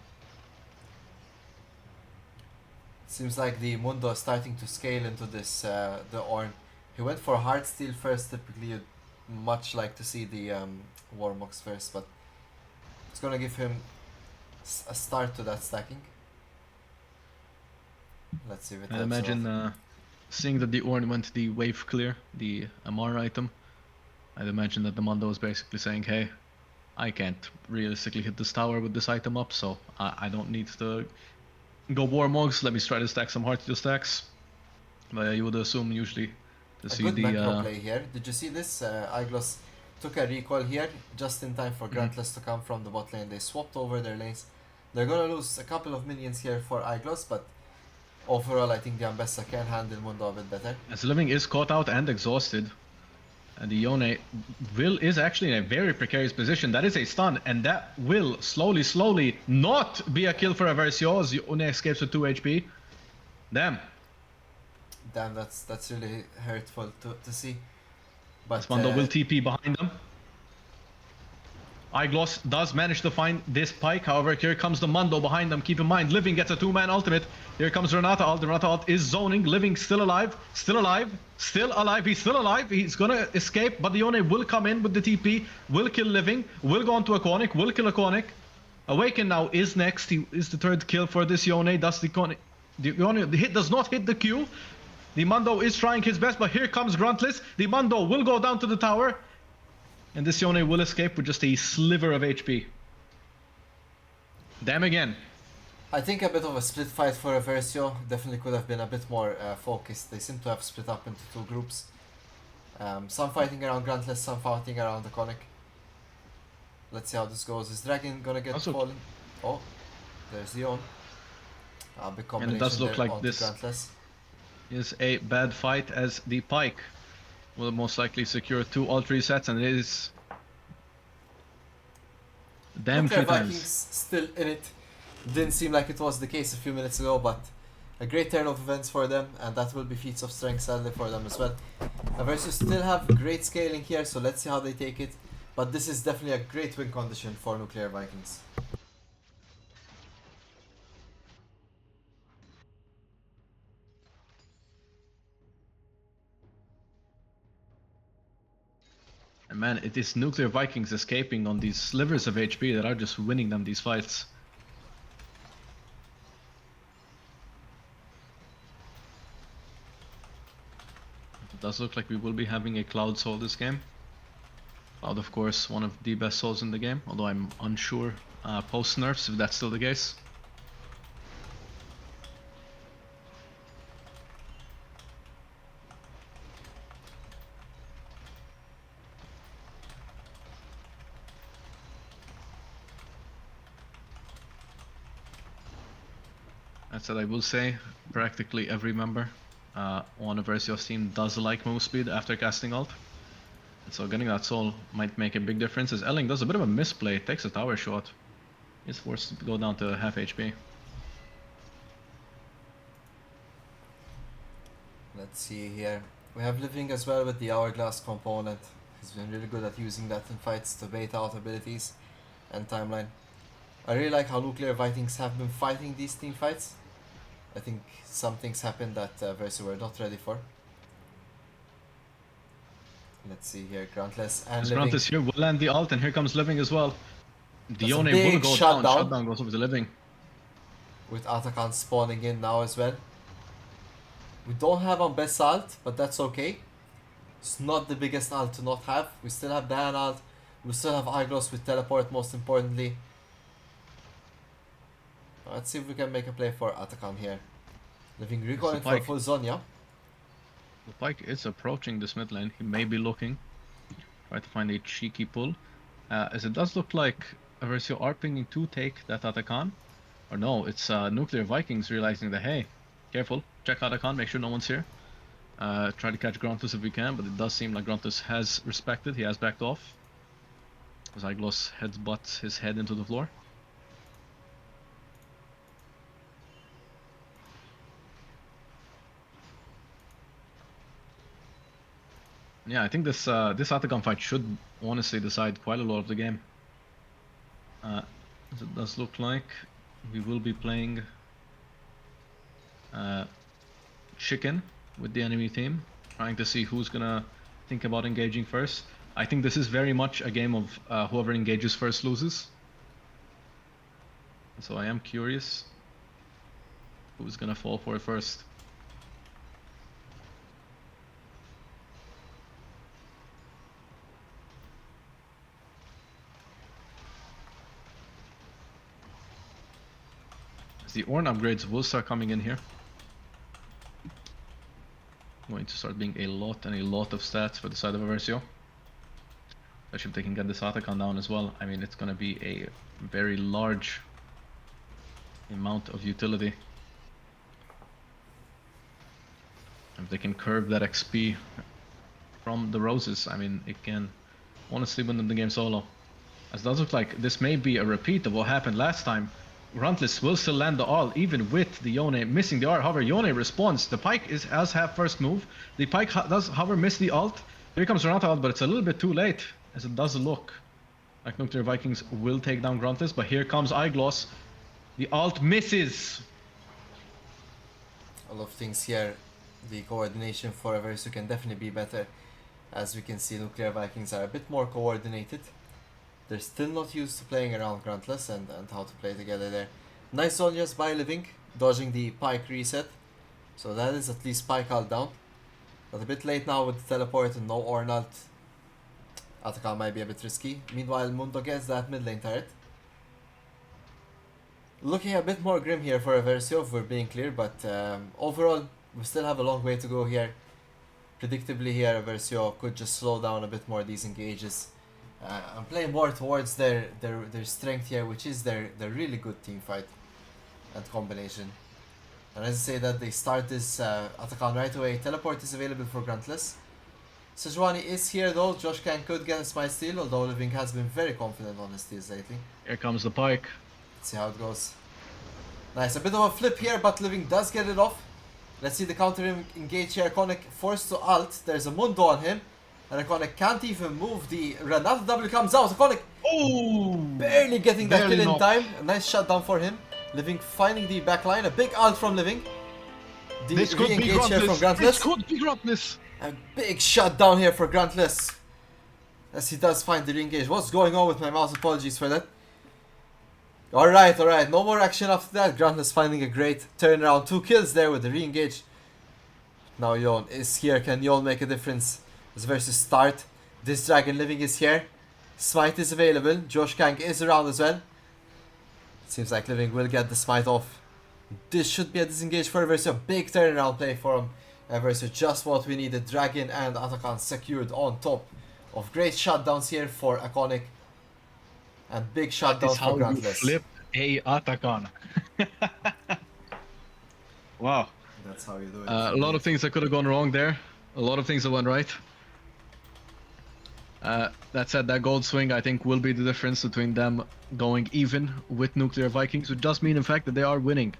Seems like the Mundo is starting to scale into this, the Ornn. He went for Heartsteel first, typically you'd much like to see the Warmox first, but it's gonna give him a start to that stacking. Let's see if it I helps imagine seeing that the Ornn went the wave clear, the Amar item, I'd imagine that the Mundo is basically saying, hey, I can't realistically hit this tower with this item up, so I don't need to go Warmogs. Let me try to stack some Heartsteel stacks. But you would assume usually to a see good the macro play here. Did you see this? Iglos took a recoil here just in time for Grantless to come from the bot lane. They swapped over their lanes. They're gonna lose a couple of minions here for Iglos, but overall, I think the Ambessa can handle Mundo a bit better. As Living is caught out and exhausted. And the Yone is actually in a very precarious position. That is a stun, and that will slowly not be a kill for Eversio as Yone escapes with 2 HP. Damn. Damn, that's really hurtful to see. But Mundo will TP behind them. Eyegloss does manage to find this Pike, however, here comes the Mundo behind them. Keep in mind, Living gets a 2-man ultimate. Here comes Renata ult. Renata ult is zoning. Living still alive. He's still alive. He's gonna escape, but the Yone will come in with the TP, will kill Living, will go onto a Iconic, will kill a Iconic. Awaken now is next. He is the third kill for this Yone. Does the Yone, the hit does not hit the Q. The Mundo is trying his best, but here comes Gruntless. The Mundo will go down to the tower. And this Yone will escape with just a sliver of HP. Damn again. I think a bit of a split fight for Eversio. Definitely could have been a bit more focused. They seem to have split up into 2 groups. Some fighting around Grantless, some fighting around the Conic. Let's see how this goes. Is Dragon gonna get fallen? Oh, there's the Yon. Big combination. And it does look like this Grantless is a bad fight as the Pike will most likely secure 2 ult resets, and it is damn 3 Vikings times. still in it. Didn't seem like it was the case a few minutes ago, but a great turn of events for them, and that will be feats of strength sadly for them as well. Eversio still have great scaling here, so let's see how they take it. But this is definitely a great win condition for Nuclear Vikings. And man, it is Nuclear Vikings escaping on these slivers of HP that are just winning them these fights. It does look like we will be having a Cloud Soul this game. Cloud, of course, one of the best souls in the game, although I'm unsure post nerfs if that's still the case. That said, I will say practically every member on Eversio's team does like move speed after casting ult. And so getting that soul might make a big difference, as Elling does a bit of a misplay, takes a tower shot. He's forced to go down to half HP. Let's see here. We have Living as well with the Hourglass component. He's been really good at using that in fights to bait out abilities and timeline. I really like how Nuclear Vikings have been fighting these team fights. I think some things happened that Eversio were not ready for. Let's see here, Grantless and Living. Grantless here will land the ult, and here comes Living as well. Dione will go shutdown. down. Shutdown goes over to Living. With Atakan spawning in now as well. We don't have on best ult, but that's okay. It's not the biggest ult to not have. We still have Diana ult. We still have Eyegloss with teleport, most importantly. Let's see if we can make a play for Atakan here. Living recalling for full Zonya. The Pike is approaching this mid lane. He may be looking. Try to find a cheeky pull. As it does look like Eversio are pinging to take that Atakan. Or no, it's Nuclear Vikings realizing that, hey, careful, check Atakan, make sure no one's here. Try to catch Gruntless if we can, but it does seem like Gruntless has respected. He has backed off. As Eyegloss headsbutts his head into the floor. Yeah, I think this this Atakan fight should honestly decide quite a lot of the game. As it does look like we will be playing chicken with the enemy team, trying to see who's gonna think about engaging first. I think this is very much a game of whoever engages first loses. So I am curious who's gonna fall for it first. The Ornn upgrades will start coming in here. Going to start being a lot and a lot of stats for the side of Eversio. Especially if they can get this Atakan down as well. I mean, it's going to be a very large amount of utility. If they can curve that XP from the roses, I mean, it can honestly win them the game solo. As it does look like this may be a repeat of what happened last time. Gruntless will still land the ult, even with the Yone missing the art. However, Yone responds. The Pike has have first move. The Pike does, however, miss the ult. Here comes Renata ult, but it's a little bit too late, as it does look like Nuclear Vikings will take down Gruntless. But here comes Eyegloss. The ult misses. A lot of things here. The coordination for Eversio can definitely be better. As we can see, Nuclear Vikings are a bit more coordinated. They're still not used to playing around Gruntless and how to play together there. Nice Zonias by Living, dodging the Pike reset. So that is at least Pike ult down. But a bit late now with the teleport and no Ornn ult. Atakan might be a bit risky. Meanwhile, Mundo gets that mid lane turret. Looking a bit more grim here for Eversio, if we're being clear, but overall, we still have a long way to go here. Predictably here, Eversio could just slow down a bit more these engages. And play more towards their strength here, which is their really good team fight and combination. And as I say that, they start this Atakan right away. Teleport is available for Gruntless. Sejuani is here though. Josh Kang could get a smite steal, although Living has been very confident on his steals lately. Here comes the Pike. Let's see how it goes. Nice, a bit of a flip here, but Living does get it off. Let's see the counter engage here. Iconic forced to ult. There's a Mundo on him. And Iconic can't even move. The Renata W comes out. Iconic barely getting that kill in time. A nice shutdown for him. Living finding the backline. A big ult from Living. The re-engage here from Gruntless. This could be Gruntless. A big shutdown here for Gruntless. As he does find the re-engage. What's going on with my mouse? Apologies for that. Alright. No more action after that. Gruntless finding a great turnaround. 2 kills there with the re-engage. Now Yon is here. Can Yon make a difference? As versus start. This Dragon Living is here. Smite is available. Josh Kang is around as well. Seems like Living will get the smite off. This should be a disengage for Eversio. Big turnaround play for him. Eversio just what we needed. Dragon and Atakan secured on top of great shutdowns here for Iconic. And big shutdowns for Gruntless. Flip a Atakan. Wow. That's how you do it. A lot of things that could have gone wrong there. A lot of things that went right. That said, that gold swing I think will be the difference between them going even with Nuclear Vikings, which does mean in fact that they are winning.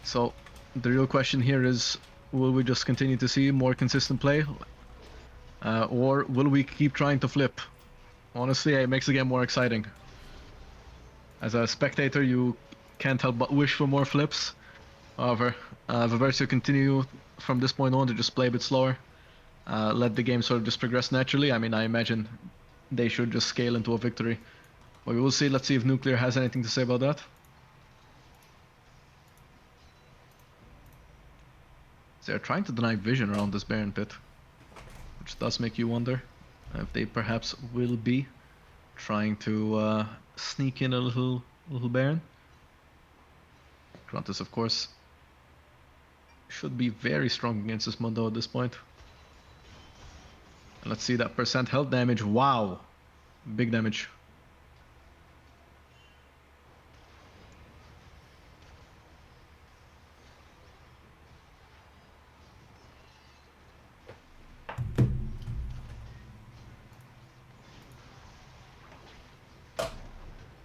So the real question here is, will we just continue to see more consistent play? Or will we keep trying to flip? Honestly, it makes the game more exciting. As a spectator, you can't help but wish for more flips. However, Eversio continue from this point on to just play a bit slower. Let the game sort of just progress naturally. I mean, I imagine they should just scale into a victory. But we will see. Let's see if Nuclear has anything to say about that. They're trying to deny vision around this Baron pit, which does make you wonder if they perhaps will be trying to sneak in a little Baron. Gruntless, of course, should be very strong against this Mundo at this point. And let's see that percent health damage. Wow, big damage.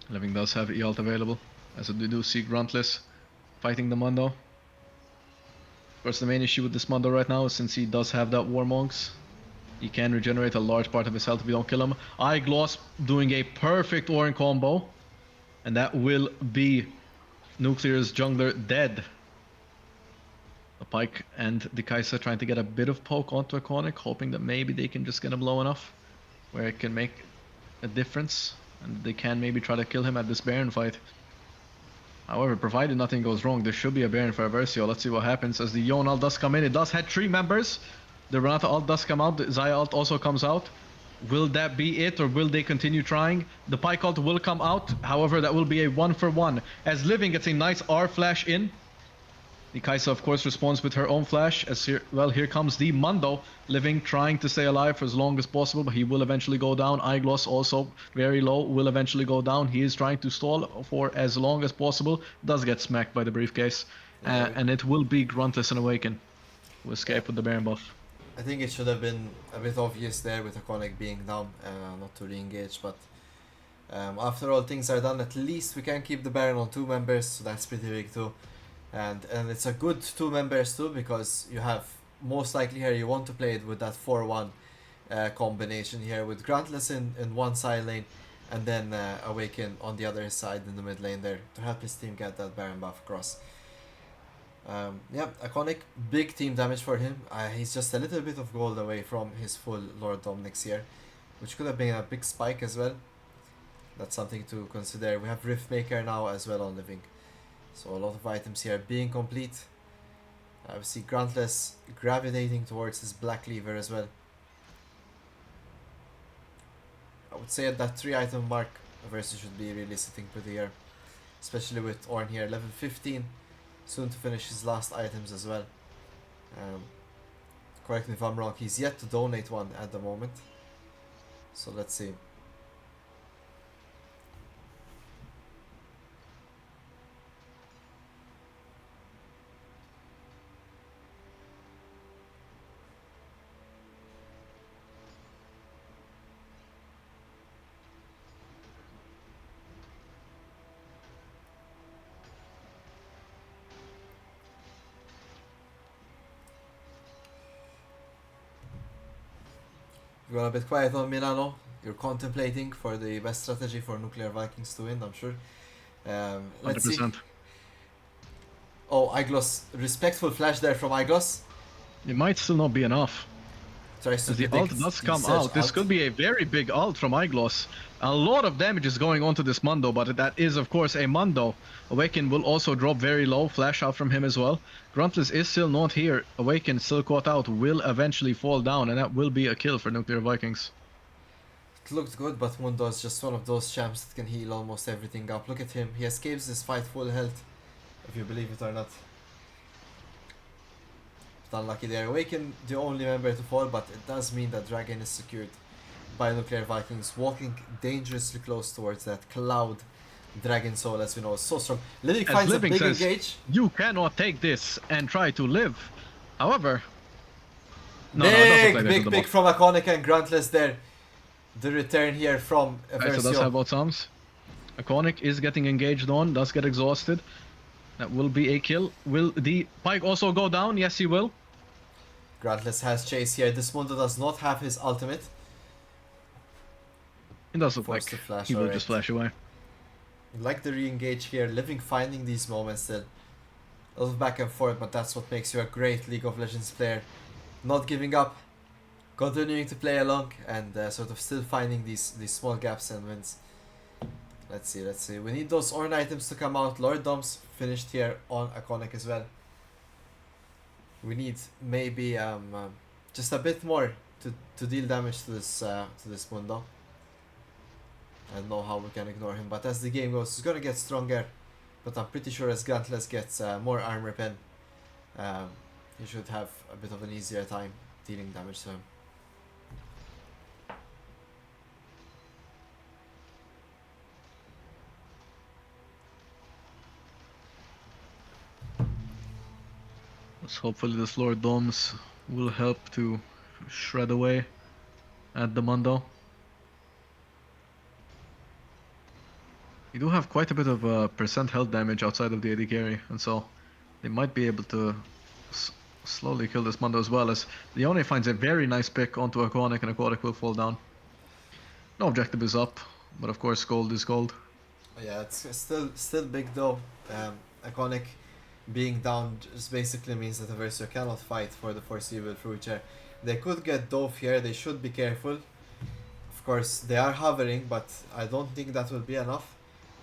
Living does have E-ult available, as we do see Gruntless fighting the Mundo. Of course, the main issue with this Mundo right now is since he does have that Warmonks, he can regenerate a large part of his health if you don't kill him. Eyegloss doing a perfect Ornn combo, and that will be Nuclear's jungler dead. The Pike and the Kai'Sa trying to get a bit of poke onto Iconic, hoping that maybe they can just get him low enough where it can make a difference, and they can maybe try to kill him at this Baron fight. However, provided nothing goes wrong, there should be a Baron for Eversio. Let's see what happens as the Yon ult does come in. It does hit 3 members. The Renata ult does come out. The Xayah ult also comes out. Will that be it, or will they continue trying? The Pike ult will come out. However, that will be a 1-for-1. As Living gets a nice R flash in. The Kai'Sa, of course, responds with her own flash. As here, well, here comes the Mundo. Living trying to stay alive for as long as possible, but he will eventually go down. Eyegloss also very low, will eventually go down. He is trying to stall for as long as possible. Does get smacked by the briefcase. Yeah, and it will be Gruntless and Awaken who yeah. escape with the Baron buff. I think it should have been a bit obvious there with Iconic being down, not to re-engage, but after all things are done, at least we can keep the Baron on two members, so that's pretty big too. And it's a good two members too, because you have most likely here you want to play it with that 4-1 combination here with Grantless in one side lane and then Awaken on the other side in the mid lane there to help his team get that Baron buff across. Yeah, Iconic, big team damage for him. He's just a little bit of gold away from his full Lord Dom next year, which could have been a big spike as well. That's something to consider. We have Riftmaker now as well on living. So a lot of items here being complete. We see Grantless gravitating towards his Black Lever as well. I would say at that 3 item mark, Eversio should be really sitting pretty here. Especially with Ornn here, level 15. Soon to finish his last items as well. Um, Correct me if I'm wrong, he's yet to donate one at the moment. So let's see. You're a bit quiet on Milano. You're contemplating for the best strategy for Nuclear Vikings to win, I'm sure. Let's see. 100%. Oh, Iglos. Respectful flash there from Iglos. It might still not be enough. Tries to As the predict ult does the come Surge out, this out. could be a very big ult from Iglos. A lot of damage is going onto this Mundo, but that is, of course, a Mundo. Awaken will also drop very low, flash out from him as well. Gruntless is still not here. Awaken still caught out, will eventually fall down, and that will be a kill for Nuclear Vikings. It looked good, but Mundo is just one of those champs that can heal almost everything up. Look at him. He escapes this fight full health, if you believe it or not. But unlucky there. Awaken, the only member to fall, but it does mean that Dragon is secured by Nuclear Vikings, walking dangerously close towards that Cloud Dragon Soul, as we know, is so strong. Living As finds a Living big says, engage. you cannot take this and try to live. However, no, it doesn't play Big pick from Iconic and Gruntless there. The return here from Right, so does have Eversio. both arms. Iconic is getting engaged on, does get exhausted. That will be a kill. Will the Pike also go down? Yes, he will. Gruntless has chase here. This Mundo does not have his ultimate. It does look Forced like to flash, he will alright. just flash away. Like the re-engage here, Living finding these moments still. A lot of back and forth, but that's what makes you a great League of Legends player. Not giving up, continuing to play along, and sort of still finding these small gaps and wins. Let's see. We need those Ornn items to come out. Lord Dom's finished here on Iconic as well. We need maybe just a bit more to deal damage to this Mundo. I don't know how we can ignore him, but as the game goes, he's gonna get stronger. But I'm pretty sure as Grantless gets more armor pen, he should have a bit of an easier time dealing damage to him. So hopefully this Lord Doms will help to shred away at the Mundo. You do have quite a bit of percent health damage outside of the AD carry, and so they might be able to slowly kill this Mundo as well, as Leone finds a very nice pick onto Iconic, and Iconic will fall down. No objective is up, but of course gold is gold. Yeah, it's still big though. Iconic being down just basically means that Eversio cannot fight for the foreseeable future. They could get Dove here, they should be careful. Of course, they are hovering, but I don't think that will be enough.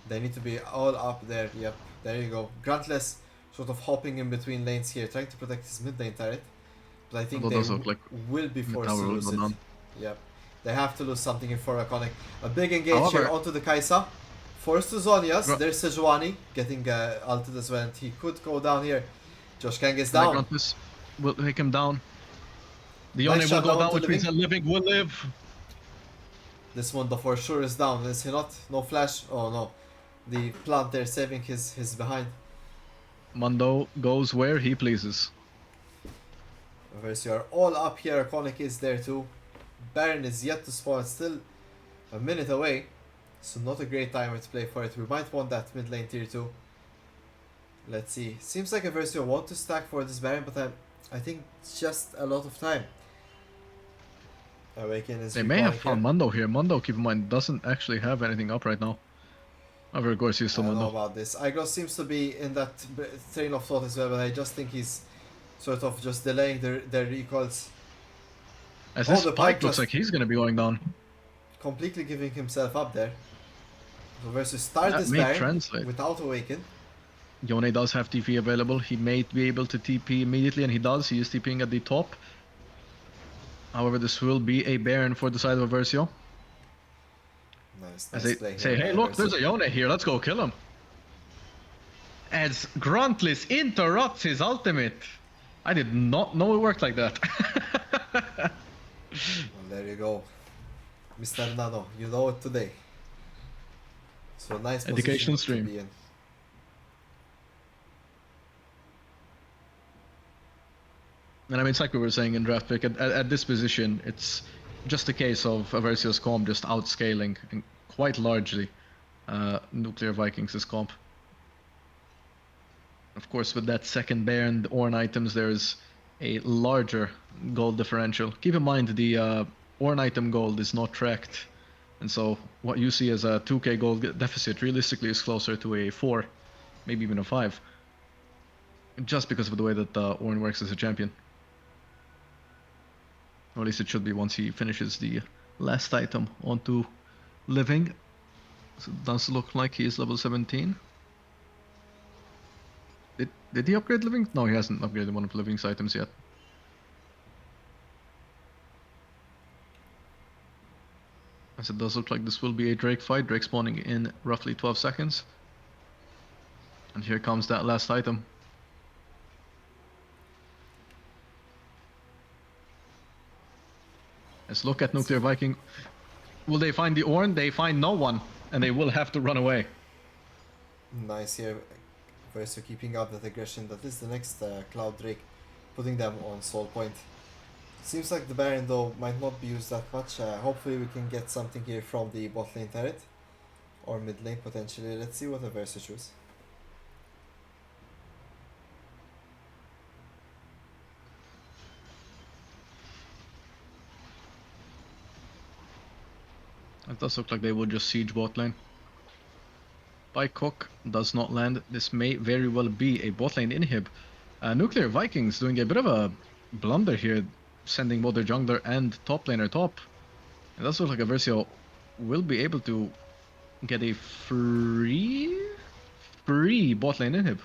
They need to be all up there. Yep, there you go. Gruntless sort of hopping in between lanes here, trying to protect his mid lane turret. But I think Although they does look like will be the forced to tower will lose go it. down. Yep. They have to lose something in for Iconic. A big engage However- here onto the Kaisa. Forced to Zonias. Gru- There's Sejuani getting ulted as well. And he could go down here. Josh Kang is Like down. Gruntless will take him down. The Nice Yone will shot go down down, to which means Living. that Living will live. This one though for sure is down. Is he not? No flash. Oh no. The plant there saving his behind. Mundo goes where he pleases. Eversio are all up here. Iconic is there too. Baron is yet to spawn. It's still a minute away. So not a great timer to play for it. We might want that mid lane tier 2. Let's see. Seems like Eversio want to stack for this Baron, but I think it's just a lot of time. Awaken is They may have recalling found here. Mundo here. Mundo, keep in mind, doesn't actually have anything up right now. However, of course, he's I still don't know Mundo. about this. Iglos seems to be in that train of thought as well, but I just think he's sort of just delaying their recalls. As Oh, this the Pike Pike looks just like he's gonna be going down. completely giving himself up there. So versus start That this may Baron translate. without Awaken. Yone does have TP available. He may be able to TP immediately, and he does. He is TPing at the top. However, this will be a Baron for the side of Eversio. Nice, As nice they play here say, by hey, look, there's Eversio. a Yone here. Let's go kill him. As Gruntless interrupts his ultimate. I did not know it worked like that. Well, there you go. Mr. Nano, you know it today. So nice position Educational to stream. be in. And I mean, it's like we were saying in draft pick, at this position, it's just a case of Aversio's comp just outscaling and quite largely Nuclear Vikings' comp. Of course, with that second Baron, the Ornn items, there's a larger gold differential. Keep in mind, the Ornn item gold is not tracked. And so what you see as a 2k gold deficit realistically is closer to a 4, maybe even a 5. Just because of the way that Ornn works as a champion. Or at least it should be once he finishes the last item onto Living. So it does look like he is level 17. Did he upgrade Living? No, he hasn't upgraded one of Living's items yet. As it does look like this will be a Drake fight. Drake spawning in roughly 12 seconds. And here comes that last item. Let's look at Nuclear Viking. Will they find the Ornn? They find no one. And they will have to run away. Nice here. Eversio keeping up that aggression. That is the next Cloud Drake, putting them on Soul Point. Seems like the Baron though might not be used that much. Hopefully we can get something here from the bot lane turret. Or mid lane potentially. Let's see what Eversio choose. It does look like they will just siege bot lane. Pike Hook does not land. This may very well be a bot lane inhib. Nuclear Vikings doing a bit of a blunder here, sending both their jungler and top laner top. It does look like Eversio will be able to get a free bot lane inhib.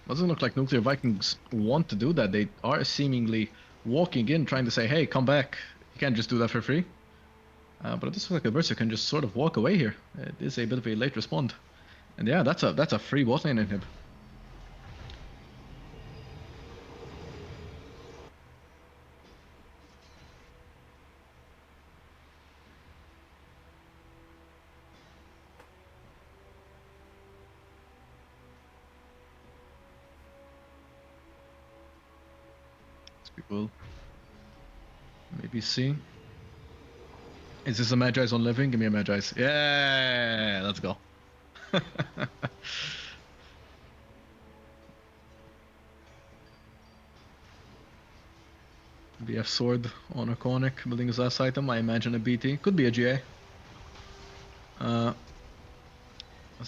Doesn't look like Nuclear Vikings want to do that. They are seemingly walking in, trying to say, hey, come back. You can't just do that for free. But it does look like Eversio can just sort of walk away here. It is a bit of a late respond. And yeah, that's a free bot lane inhib. We will maybe see. Is this a Magi's on Living? Give me a Magi's. Yeah, let's go. BF Sword on Iconic, building his last item. I imagine a BT. Could be a GA. As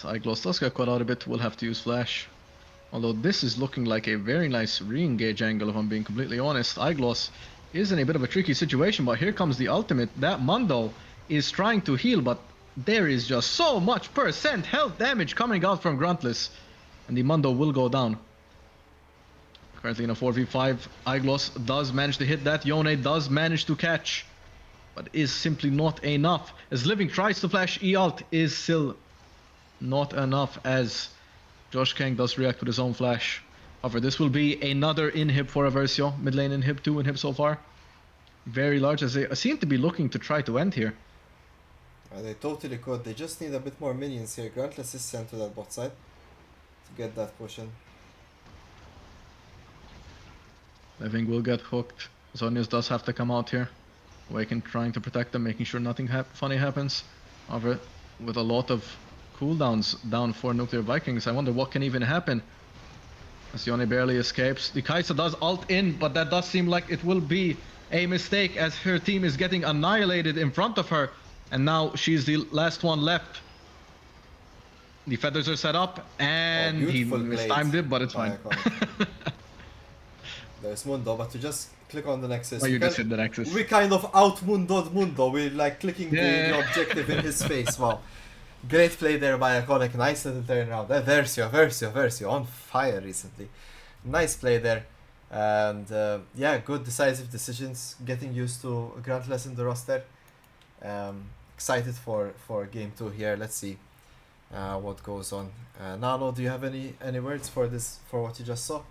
Igloss does get caught out a bit, we'll have to use Flash. Although this is looking like a very nice re-engage angle, if I'm being completely honest. Igloss is in a bit of a tricky situation, but here comes the ultimate. That Mundo is trying to heal, but there is just so much percent health damage coming out from Gruntless. And the Mundo will go down. Currently in a 4v5, Igloss does manage to hit that. Yone does manage to catch, but is simply not enough. As Living tries to flash E-ult, is still not enough as Josh Kang does react with his own flash. However, this will be another inhib for Eversio. Mid lane inhib, 2 inhib so far. Very large, as they seem to be looking to try to end here. They totally could. They just need a bit more minions here. Gruntless is sent to that bot side. get that pushing. I think we'll get hooked. Zonius does have to come out here. Waken trying to protect them, making sure nothing funny happens. However, with a lot of cooldowns down for Nuclear Vikings, I wonder what can even happen. As Yone barely escapes. The Kaisa does ult in, but that does seem like it will be a mistake as her team is getting annihilated in front of her. And now she's the last one left. The feathers are set up, Oh, and he beautiful blade mistimed it, but it's by fine. Iconic. There's Mundo, but to just click on the Nexus, Why you just hit the Nexus? we kind of out Mundo'd Mundo. We're like clicking the Yeah. objective in his face. Wow. Great play there by Iconic. Nice little turnaround. Versio on fire recently. Nice play there. And yeah, good decisive decisions. Getting used to Grantless in the roster. Excited for game 2 here. Let's see what goes on. Nano, do you have any words for this, for what you just saw?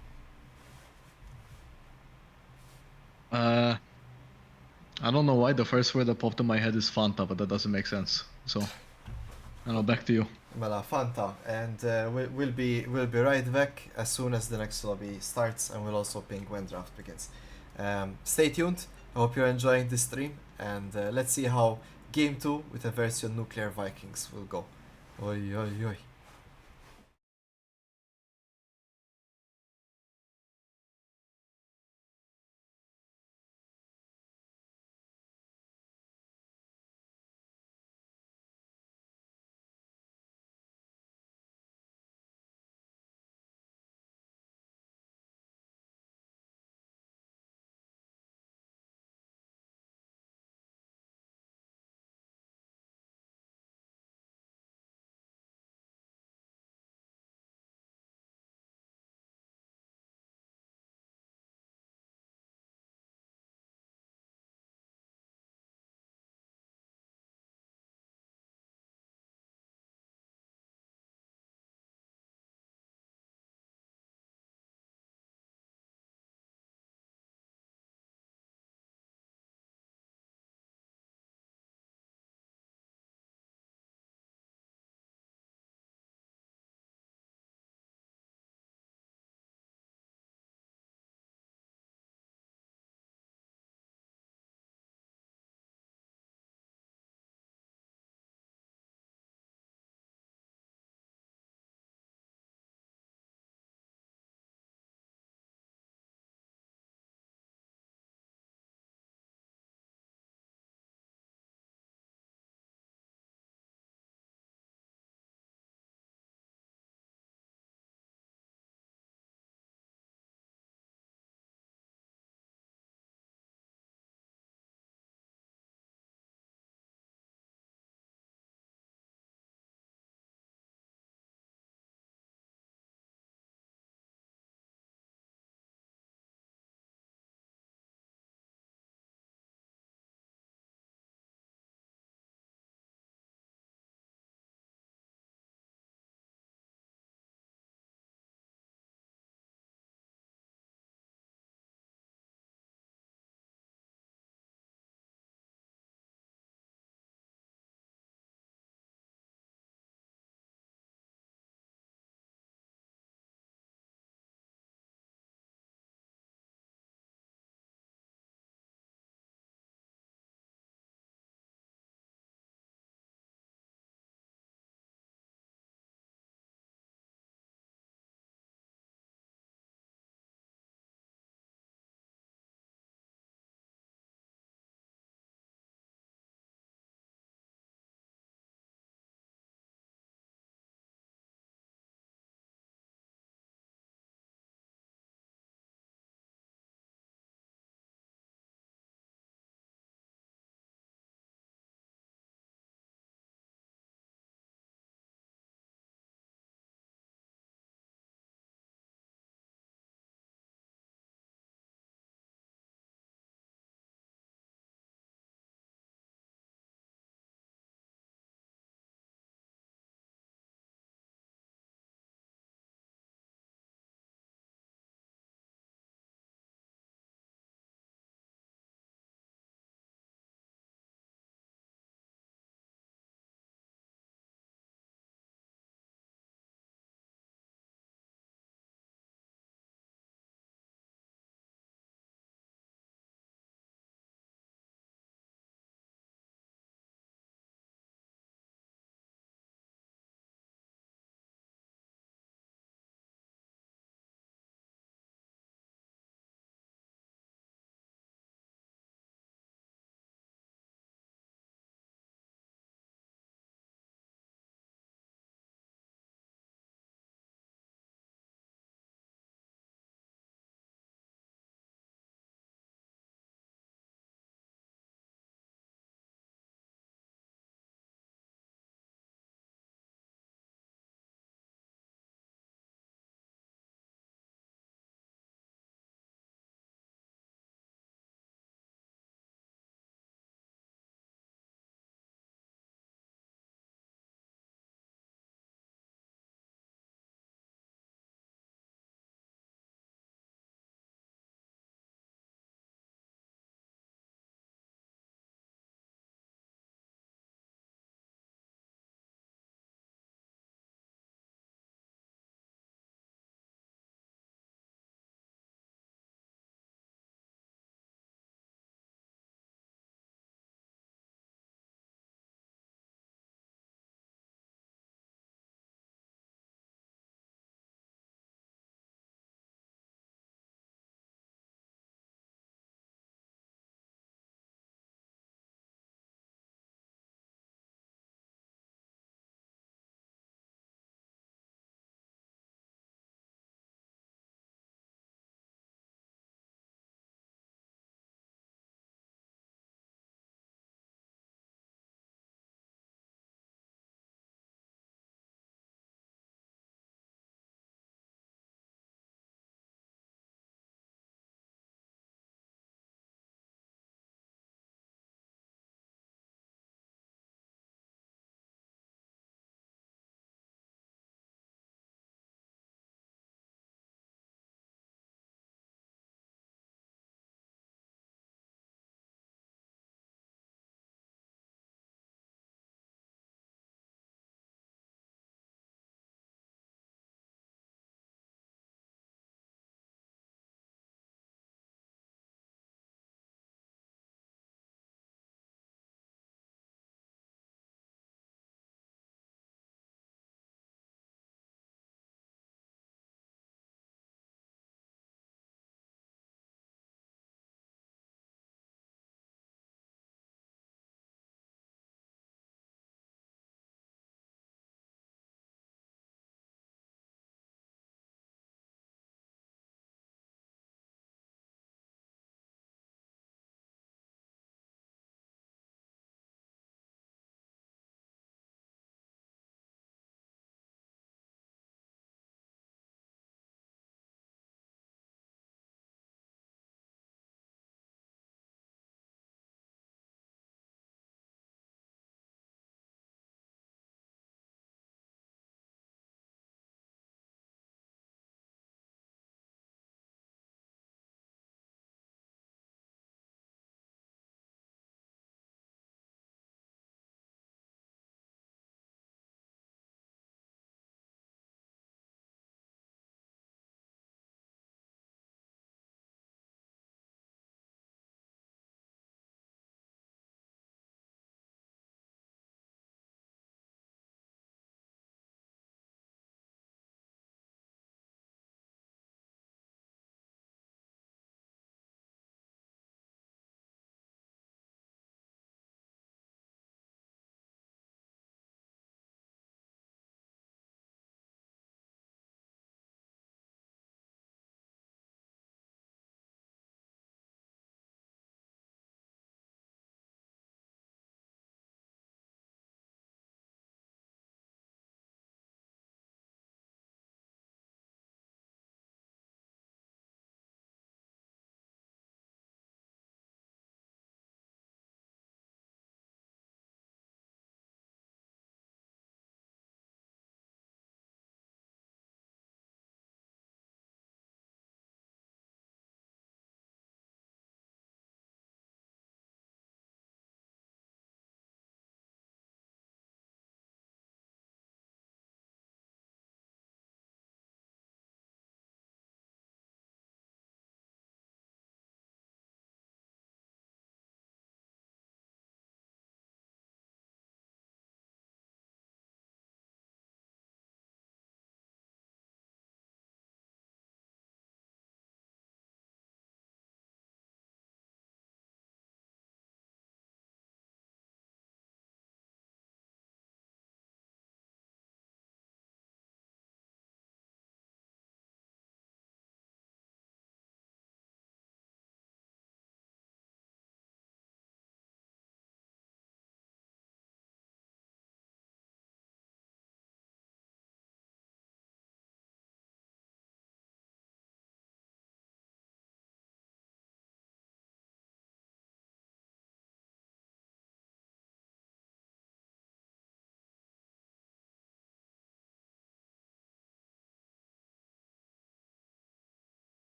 Uh, I don't know why the first word that popped in my head is Fanta, but that doesn't make sense. So, I know, back to you. Mela Fanta, and we'll be right back as soon as the next lobby starts, and we'll also ping when draft begins. Stay tuned. I hope you're enjoying this stream, and let's see how game 2 with Eversio Nuclear Vikings will go. Oi oi oi.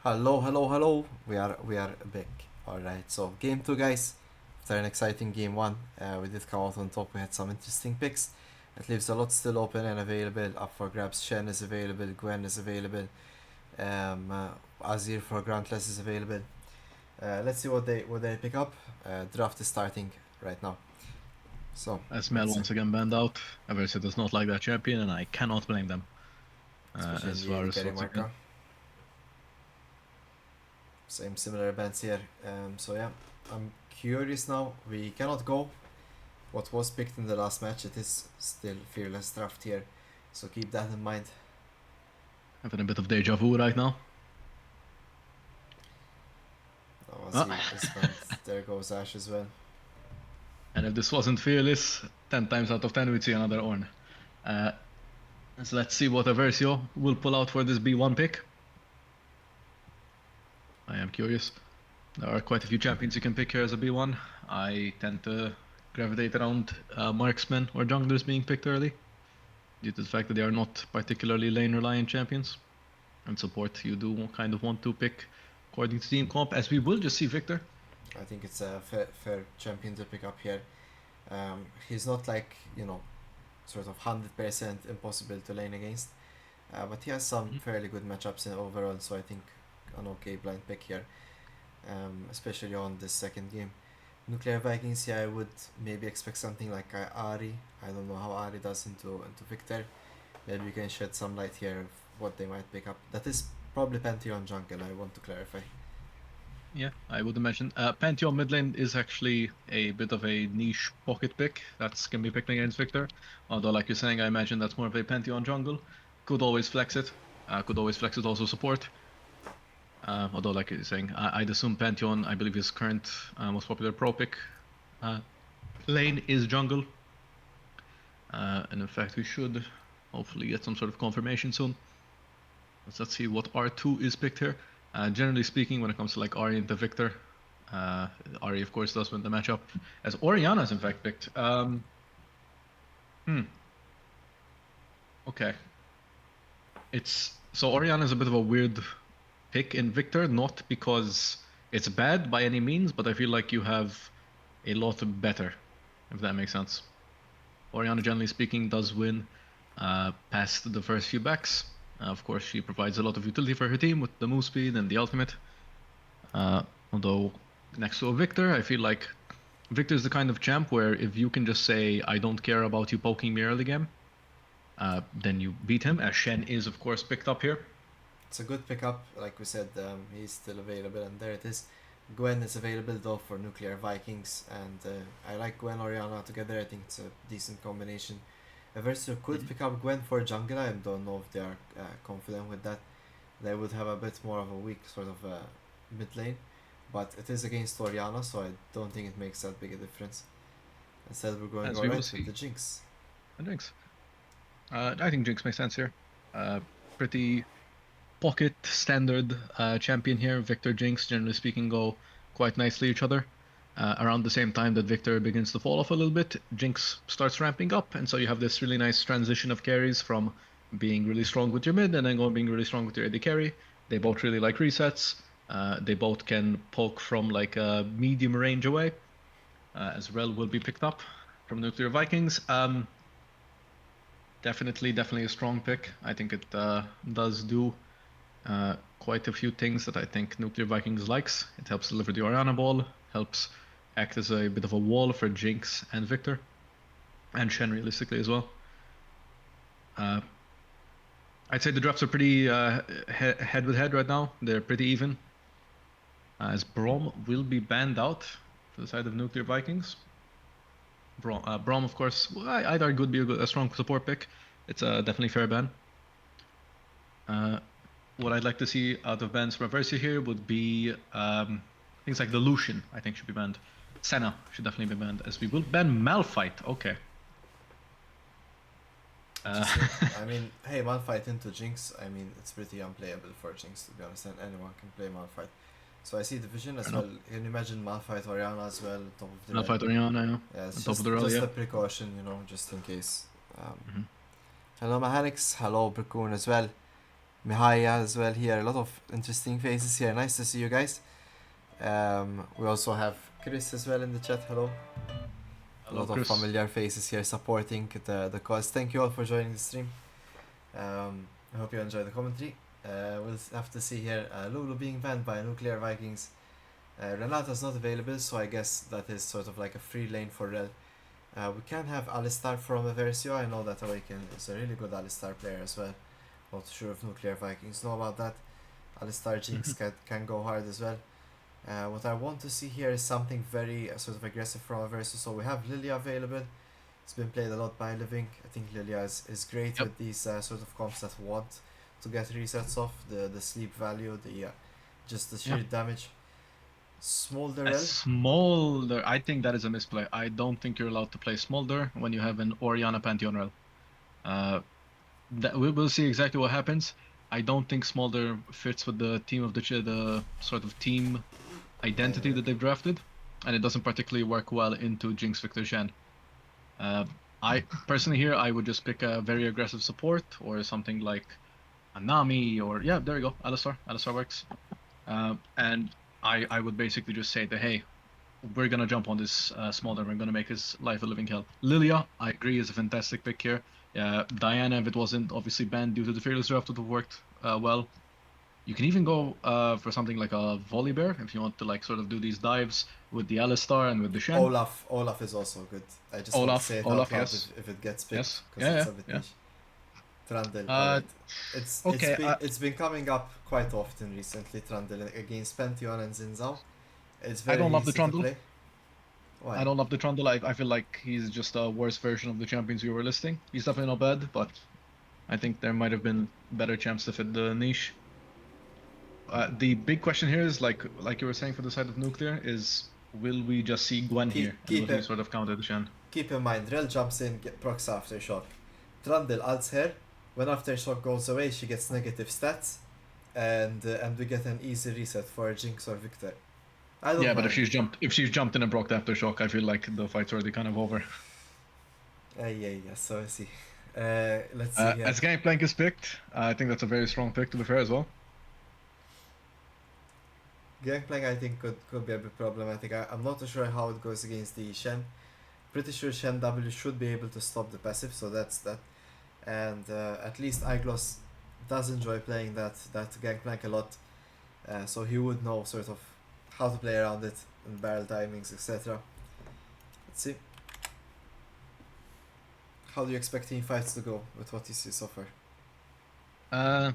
Hello, hello, hello. We are back. All right. So game two, guys. After an exciting game one, we did come out on top. We had some interesting picks. It leaves a lot still open and available. Up for grabs. Shen is available. Gwen is available. Azir for Grantless is available. Let's see what they pick up. Draft is starting right now. So As Mel let's see. once again banned out. Eversio does not like that champion, and I cannot blame them. Especially in As the AD Varus carry once again. marker. Same similar events here. So yeah, I'm curious now. We cannot go what was picked in the last match. It is still fearless draft here, so keep that in mind. Having a bit of deja vu right now. Ah. Azir is banned. There goes Ash as well. And if this wasn't fearless, 10 times out of 10 we'd see another Ornn. Uh, so let's see what Eversio will pull out for this B1 pick. I am curious. There are quite a few champions you can pick here as a B1. I tend to gravitate around marksmen or junglers being picked early, due to the fact that they are not particularly lane reliant champions. And support, you do kind of want to pick according to team comp, as we will just see Victor. I think it's a fair champion to pick up here. He's not like sort of 100% impossible to lane against, but he has some Mhm. fairly good matchups in overall. So I think an okay blind pick here, especially on this second game. Nuclear Vikings, yeah, I would maybe expect something like Ari. I don't know how Ari does into Victor. Maybe you can shed some light here of what they might pick up. That is probably Pantheon jungle, I want to clarify. Yeah, I would imagine. Pantheon mid lane is actually a bit of a niche pocket pick that's can be picked against Victor. Although, like you're saying, I imagine that's more of a Pantheon jungle. Could always flex it. Could always flex it also support. Although, like you're saying, I'd assume Pantheon, I believe his current most popular pro pick uh, lane is jungle. And in fact, we should hopefully get some sort of confirmation soon. Let's see what R2 is picked here. Generally speaking, when it comes to like Ari into Victor, uh, Ari of course does win the matchup. As Orianna is in fact picked. Hmm. Okay. It's so Orianna is a bit of a weird pick in Victor, not because it's bad by any means, but I feel like you have a lot better, if that makes sense. Orianna, generally speaking, does win past the first few backs. Of course, she provides a lot of utility for her team with the move speed and the ultimate. Uh, Although next to a Victor, I feel like Victor's the kind of champ where if you can just say, I don't care about you poking me early game, then you beat him, as Shen is, of course, picked up here. It's a good pickup, like we said. He's still available, and there it is. Gwen is available though for Nuclear Vikings, and I like Gwen Oriana together. I think it's a decent combination. Eversio could Mhm. pick up Gwen for jungle. I don't know if they are confident with that. They would have a bit more of a weak sort of mid lane, but it is against Oriana, so I don't think it makes that big a difference. Instead, we're going As we will alright with see. the Jinx. And Jinx. I think Jinx makes sense here. Uh, Pretty pocket standard champion here. Victor Jinx, generally speaking, go quite nicely each other. Around the same time that Victor begins to fall off a little bit, Jinx starts ramping up, and so you have this really nice transition of carries from being really strong with your mid and then going being really strong with your AD carry. They both really like resets. They both can poke from like a medium range away. As Rel will be picked up from Nuclear Vikings. Definitely a strong pick. I think it does do quite a few things that I think Nuclear Vikings likes. It helps deliver the Oriana ball, helps act as a bit of a wall for Jinx and Victor, and Shen realistically as well. Uh, I'd say the drafts are pretty head with head right now. They're pretty even. As Brom will be banned out for the side of Nuclear Vikings. Brom, of course, well, I'd argue would be a strong support pick. It's a definitely fair ban. Uh, what I'd like to see out of bans from Eversio here would be things like the Lucian, I think should be banned. Senna should definitely be banned, as we will ban Malphite. Okay. Uh, Interesting. I mean, hey, Malphite into Jinx, I mean, it's pretty unplayable for Jinx, to be honest, and anyone can play Malphite. So I see division fair as enough. well. Can you imagine Malphite Oriana as well, top of the rel? Malphite Oriana, yeah. Yeah, On it's top of just the row, just yeah. a precaution, just in case. Mhm. Hello, Mahanix. Hello, Bracoon as well. Mihaya as well here. A lot of interesting faces here. Nice to see you guys. We also have Chris as well in the chat. Hello. A Hello, lot of Chris. familiar faces here supporting the cause. Thank you all for joining the stream. I hope you enjoy the commentary. We'll have to see here. Lulu being banned by Nuclear Vikings. Renata's not available, so I guess that is sort of like a free lane for Rel. We can have Alistar from Eversio. I know that Awaken is a really good Alistar player as well. Not sure if Nuclear Vikings know about that. Alistar Jinx can go hard as well. What I want to see here is something very sort of aggressive from Eversio. So we have Lilia available. It's been played a lot by Living. I think Lilia is great Yep. with these sort of comps that want to get resets off. The sleep value, the just the sheer Yeah. damage. A Smolderell. Smolder. I think that is a misplay. I don't think you're allowed to play Smolder when you have an Orianna Pantheon Rel. Uh, that we will see exactly what happens. I don't think Smolder fits with the team of the sort of team identity that they've drafted, and it doesn't particularly work well into Jinx Victor Shen. Uh, I personally here I would just pick a very aggressive support or something like a Nami or yeah, there you go, Alistar. Alistar works. And I would basically just say that hey, we're gonna jump on this Smolder. We're gonna make his life a living hell. Lilia, I agree, is a fantastic pick here. Diana, if it wasn't obviously banned due to the fearless draft, would have worked well. You can even go for something like a Volibear if you want to like sort of do these dives with the Alistar and with the Shen. Olaf is also good. I just want to say it out Olaf, loud yes, if it gets picked yes, because yeah, it's yeah, a bit yeah. niche. Trundle. All Uh, right. It's okay. been it's been coming up quite often recently. Trundle against Pantheon and Zinzao. It's I very don't love the easy to Trundle. play. Why? I don't love the Trundle. I feel like he's just a worse version of the champions you were listing. He's definitely not bad, but I think there might have been better champs to fit the niche. The big question here is like you were saying for the side of nuclear is will we just see Gwen here Keep and will keep he it sort of counter the Shen? keep in mind. Rel jumps in, procs aftershock. Trundle ults her. When aftershock goes away, she gets negative stats, and we get an easy reset for Jinx or Victor. I don't Yeah, but mind. if she's jumped in and broke the aftershock, I feel like the fight's already kind of over. Yeah. So I see. Let's see here. As Gangplank is picked, I think that's a very strong pick to be fair as well. Gangplank I think could be a bit problematic. I'm not too sure how it goes against the Shen. Pretty sure Shen W should be able to stop the passive, so that's that. And at least Iglos does enjoy playing that Gangplank a lot, so he would know sort of how to play around it and barrel timings, etc. Let's see. How do you expect team fights to go with what you see so far? Uh,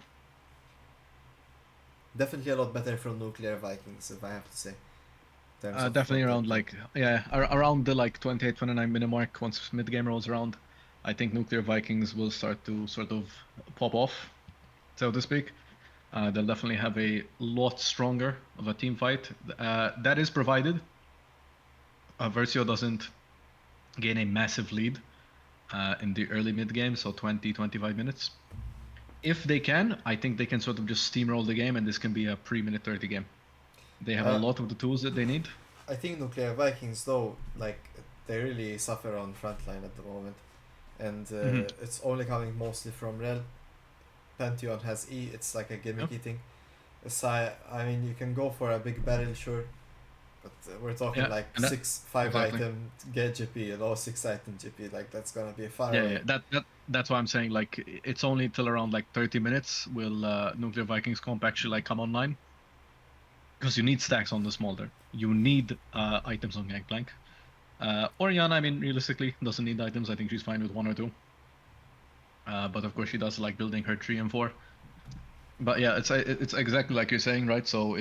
Definitely a lot better from Nuclear Vikings, if I have to say, in terms of Definitely what they around play. like yeah, around the like 28, 29 minute mark once mid game rolls around. I think Nuclear Vikings will start to sort of pop off, so to speak. They'll definitely have a lot stronger of a team fight. That is provided Versio doesn't gain a massive lead in the early mid game, so 20, 25 minutes. If they can, I think they can sort of just steamroll the game, and this can be a pre-minute 30 game. They have a Uh, lot of the tools that they need. I think Nuclear Vikings though, like they really suffer on frontline at the moment, and Hmm. it's only coming mostly from Rel. Pantheon has E. It's like a Yep. gimmicky thing. So I mean, you can go for a big barrel, sure, but we're talking Yeah, like and that six, five exactly. item get GP, and all 6 item GP. Like that's gonna be far Yeah, away. yeah. That's why I'm saying like it's only till around like 30 minutes will Nuclear Vikings comp actually like come online because you need stacks on the smolder. You need items on Gangplank. Oriana, I mean, realistically, doesn't need items. I think she's fine with one or two. But of course, she does like building her 3 and 4. But yeah, it's exactly like you're saying, right? So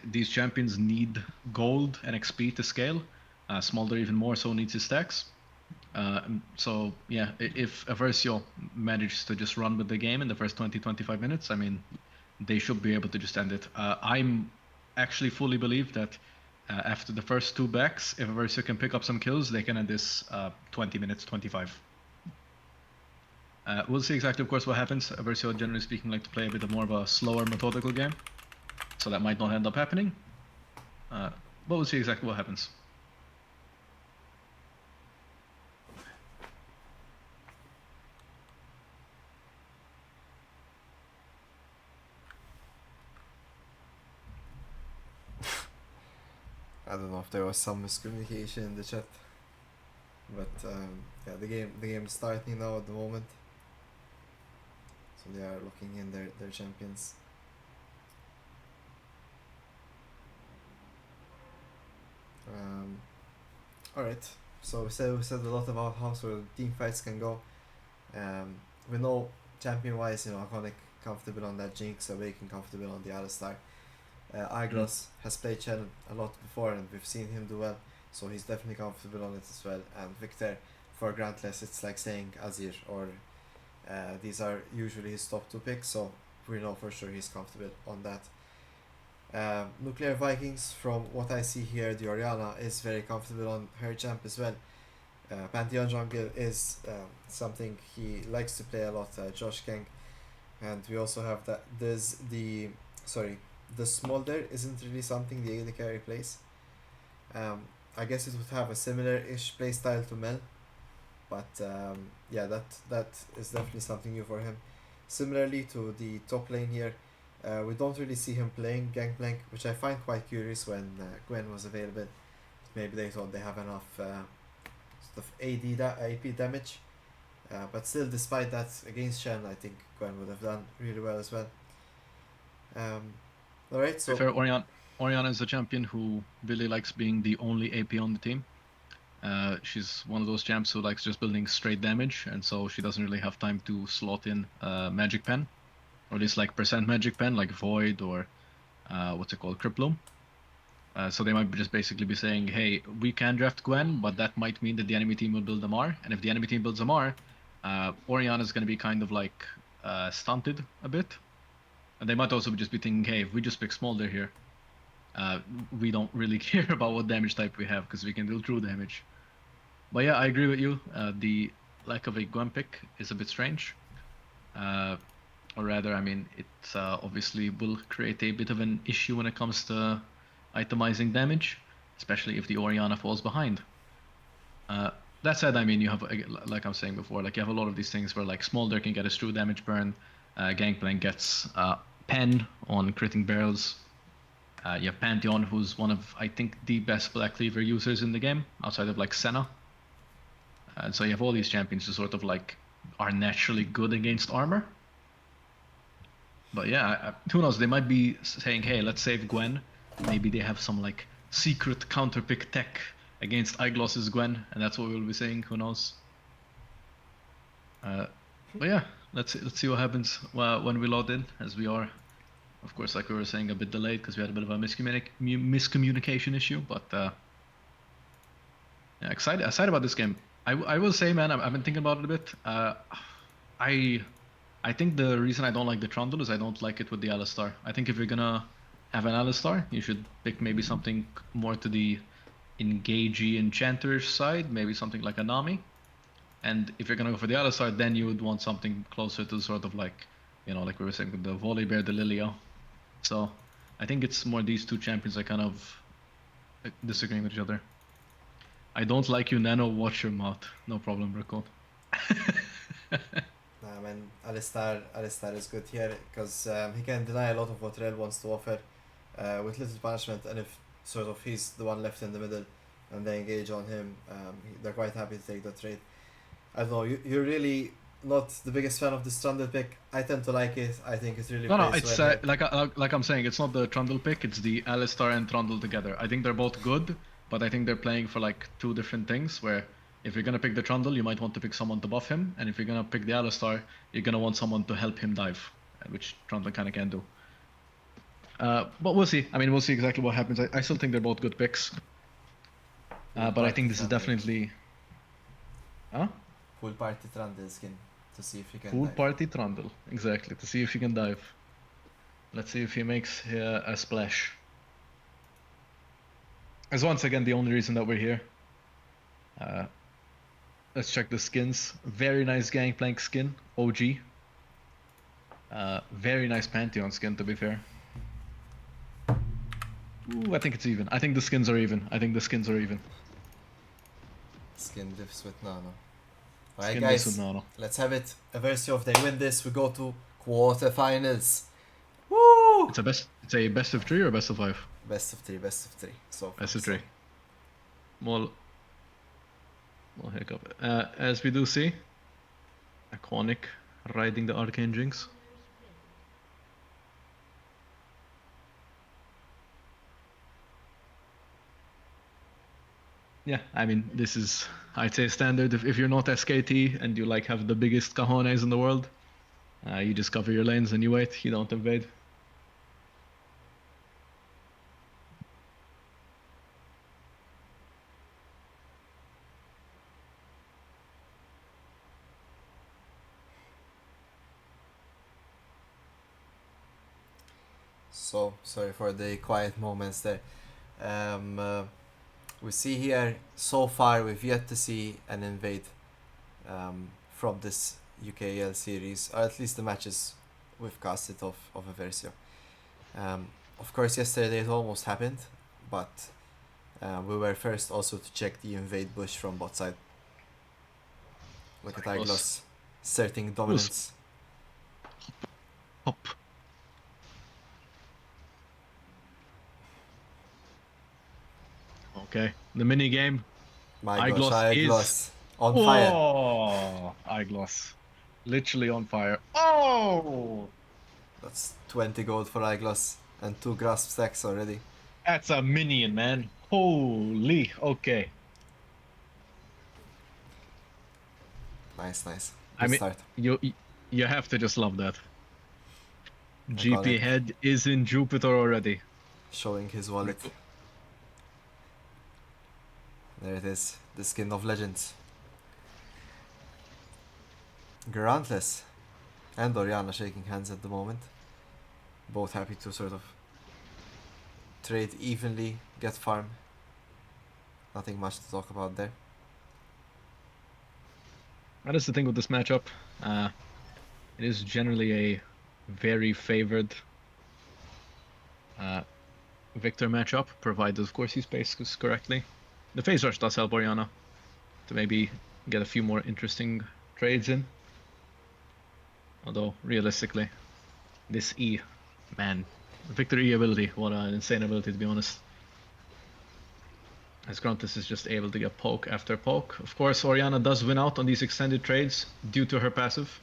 these champions need gold and XP to scale. Smolder even more so needs his stacks. So yeah, if Eversio manages to just run with the game in the first 20, 25 minutes, I mean, they should be able to just end it. I'm actually fully believe that after the first 2 backs, if Eversio can pick up some kills, they can end this 20 minutes, 25. We'll see exactly, of course, what happens. Eversio, generally speaking, like to play a bit more of a slower, methodical game, so that might not end up happening. But we'll see exactly what happens. I don't know if there was some miscommunication in the chat, but yeah, the game is starting now at the moment, so they are looking in their champions. Um, all right. So we said a lot about how sort of team fights can go. We know champion wise, Iconic comfortable on that Jinx, Awaken comfortable on the Alistar. Mm. Iglos has played Chen a lot before, and we've seen him do well, so he's definitely comfortable on it as well. And Victor, for Grantless, it's like saying Azir, or these are usually his top two picks, so we know for sure he's comfortable on that. Nuclear Vikings, from what I see here, the Oriana is very comfortable on her champ as well. Pantheon Jungle is something he likes to play a lot, Josh King. And we also have that there's the Smolder isn't really something the AD carry plays. Um, I guess it would have a similar-ish playstyle to Mel, but yeah, that is definitely something new for him. Similarly to the top lane here, we don't really see him playing Gangplank, which I find quite curious when Gwen was available. Maybe they thought they have enough sort of AP damage. But still, despite that, against Shen, I think Gwen would have done really well as well. Alright, To be so fair, Oriana is a champion who really likes being the only AP on the team. She's one of those champs who likes just building straight damage, and so she doesn't really have time to slot in magic pen, or at least like percent magic pen, like Void or what's it called, Criploom. So they might just basically be saying, hey, we can draft Gwen, but that might mean that the enemy team will build a Mar, and if the enemy team builds a Mar, Oriana is going to be kind of like stunted a bit. And they might also just be thinking, hey, if we just pick Smolder here, we don't really care about what damage type we have because we can deal true damage. But yeah, I agree with you. The lack of a Gwen pick is a bit strange. Or rather, I mean, it obviously will create a bit of an issue when it comes to itemizing damage, especially if the Oriana falls behind. That said, I mean, you have, like I was saying before, like you have a lot of these things where like Smolder can get his true damage burn, Gangplank gets pen on critting barrels. You have Pantheon, who's one of, I think, the best Black Cleaver users in the game, outside of like Senna. And so you have all these champions who sort of like are naturally good against armor. But yeah, who knows? They might be saying, "Hey, let's save Gwen." Maybe they have some like secret counterpick tech against Igloss's Gwen, and that's what we'll be saying. Who knows? But yeah, let's see what happens when we load in, as we are, of course, like we were saying, a bit delayed because we had a bit of a miscommunication issue. But yeah, excited about this game. I will say, man, I've been thinking about it a bit. I I think the reason I don't like the Trundle is I don't like it with the Alistar. I think if you're gonna have an Alistar, you should pick maybe something more to the engagey enchanter side, maybe something like a Nami. And if you're gonna go for the Alistar, then you would want something closer to sort of like, like we were saying with the Volibear, the Lilia. So I think it's more these two champions are kind of disagreeing with each other. I don't like you, Nano. Watch your mouth. No problem, Rickon. nah, man, Alistar is good here because he can deny a lot of what Rel wants to offer with little punishment, and if sort of he's the one left in the middle and they engage on him, they're quite happy to take the trade. I don't know, you're really not the biggest fan of the Stranded pick. I tend to like it. I think it really No, plays it's well here. like I'm saying, it's not the Trundle pick, it's the Alistar and Trundle together. I think they're both good, but I think they're playing for like two different things. Where if you're gonna pick the Trundle, you might want to pick someone to buff him, and if you're gonna pick the Alistar, you're gonna want someone to help him dive, which Trundle kind of can do. But we'll see. I mean, we'll see exactly what happens. I still think they're both good picks, Full but I party think this is Trundle. definitely, huh? Full party Trundle skin to see if he can Full dive. party Trundle, exactly, to see if he can dive. Let's see if he makes a splash. As once again the only reason that we're here. Let's check the skins. Very nice Gangplank skin, OG. Very nice Pantheon skin, to be fair. Ooh, I think it's even. I think the skins are even. Skin diffs with Nano. Alright, Skin this with guys, Nano. let's have it. Eversio, if they win this, we go to quarterfinals. Woo! Woo! It's a best of 3 or best of 5? Best of three so far. Best of So 3. Small hiccup. As we do see, iconic riding the Arcane Jinx. Yeah, I mean, this is, I'd say, standard. If you're not SKT and you like have the biggest cojones in the world, you just cover your lanes and you wait. You don't invade. so sorry for the quiet moments there. Um, uh, we see here so far we've yet to see an invade from this UKL series, or at least the matches we've casted of Eversio. Of course, yesterday it almost happened, but we were first also to check the invade bush from bot side. Look at Close. Iglos asserting Close. dominance. Hop. Okay. The mini game. My gosh, Eyegloss is. Iglos on fire. Oh, Eyegloss. Literally on fire. Oh! That's 20 gold for Iglos and 2 grasp stacks already. That's a minion, man. Holy. Okay. Nice, nice. I Good mean, start. you you have to just love that. Iconic. GP head is in Jupiter already. Showing his Pretty wallet. cool. There it is. The skin of legends. Grantless and Oriana shaking hands at the moment. Both happy to sort of trade evenly, get farm. Nothing much to talk about there. That is the thing with this matchup. It is generally a very favored Victor matchup, provided of course he spaces correctly. The phase rush does help Oriana to maybe get a few more interesting trades in. Although realistically, this E, man, Victor E ability, what an insane ability to be honest. As Gruntus is just able to get poke after poke. Of course, Oriana does win out on these extended trades due to her passive.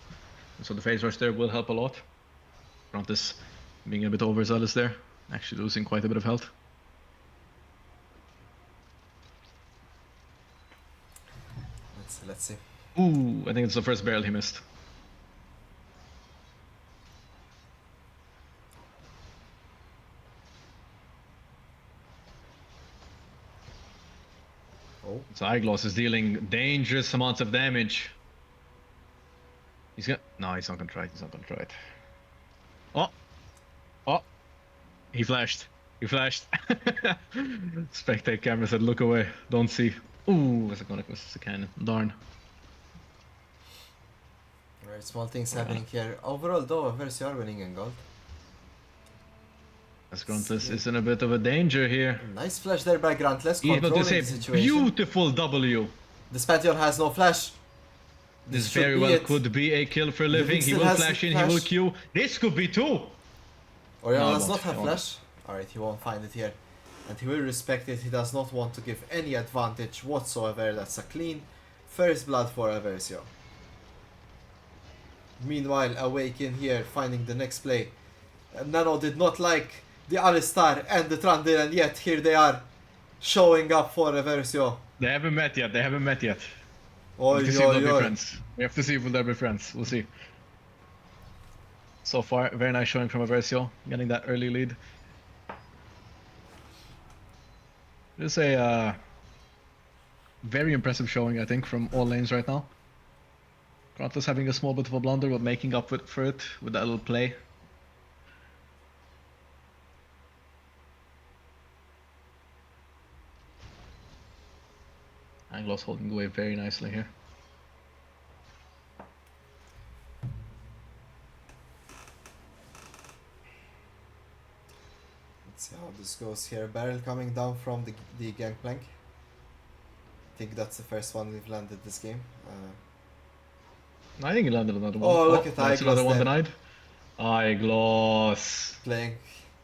And so the phase rush there will help a lot. Gruntus being a bit overzealous there, actually losing quite a bit of health. Let's see. Ooh, I think it's the first barrel he missed. Oh, So Eyegloss is dealing dangerous amounts of damage. He's gonna. No, he's not gonna try it. He's not gonna try it. Oh! Oh! He flashed. He flashed. Spectate camera said, look away. Don't see. Ooh, was it gonna miss a cannon? Darn. very small things Oriana. happening here. Overall, though, Eversio are winning in gold. As Gruntless is in a bit of a danger here. Nice flash there by Grantless, Able to controlling say the situation. beautiful W. This Pantheon has no flash. This should very be well it. could be a kill for living. He still will has flash in, flash. he will Q. This could be two. Oriana No, does it not won't. have It won't. flash. Alright, he won't find it here. And he will respect it. He does not want to give any advantage whatsoever. That's a clean first blood for Eversio. Meanwhile, Awaken here, finding the next play. Nano did not like the Alistar and the Trundle, and yet here they are showing up for Eversio. They haven't met yet. They haven't met yet. We Oi, have to see if oi, they'll be oi. friends. We have to see if they'll be friends. We'll see. So far, very nice showing from Eversio, getting that early lead. It is a very impressive showing, I think, from all lanes right now. Kratos having a small bit of a blunder, but making up for it with that little play. Anglos holding the way very nicely here. Let's see how this goes here. Barrel coming down from the gangplank. I think that's the first one we've landed this game. I think he landed another one. Oh, look at that's Iglos another one there. denied. Eyegloss. playing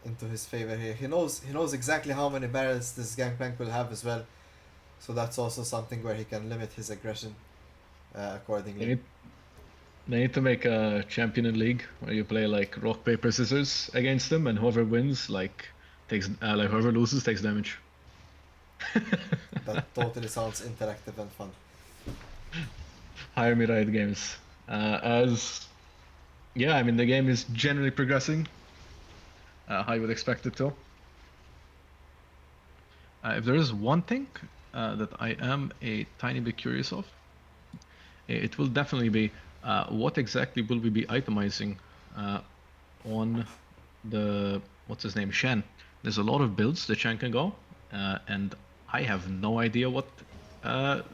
into his favor here. He knows exactly how many barrels this Gangplank will have as well, so that's also something where he can limit his aggression They accordingly. need, they need to make a champion in league where you play like rock paper scissors against them, and whoever wins like whoever loses takes damage. That totally sounds interactive and fun. Hire me Riot Games. As yeah, I mean the game is generally progressing how you would expect it to. If there is one thing that I am a tiny bit curious of, it will definitely be what exactly will we be itemizing uh, on the what's his name Shen. There's a lot of builds that Shen can go, and I have no idea what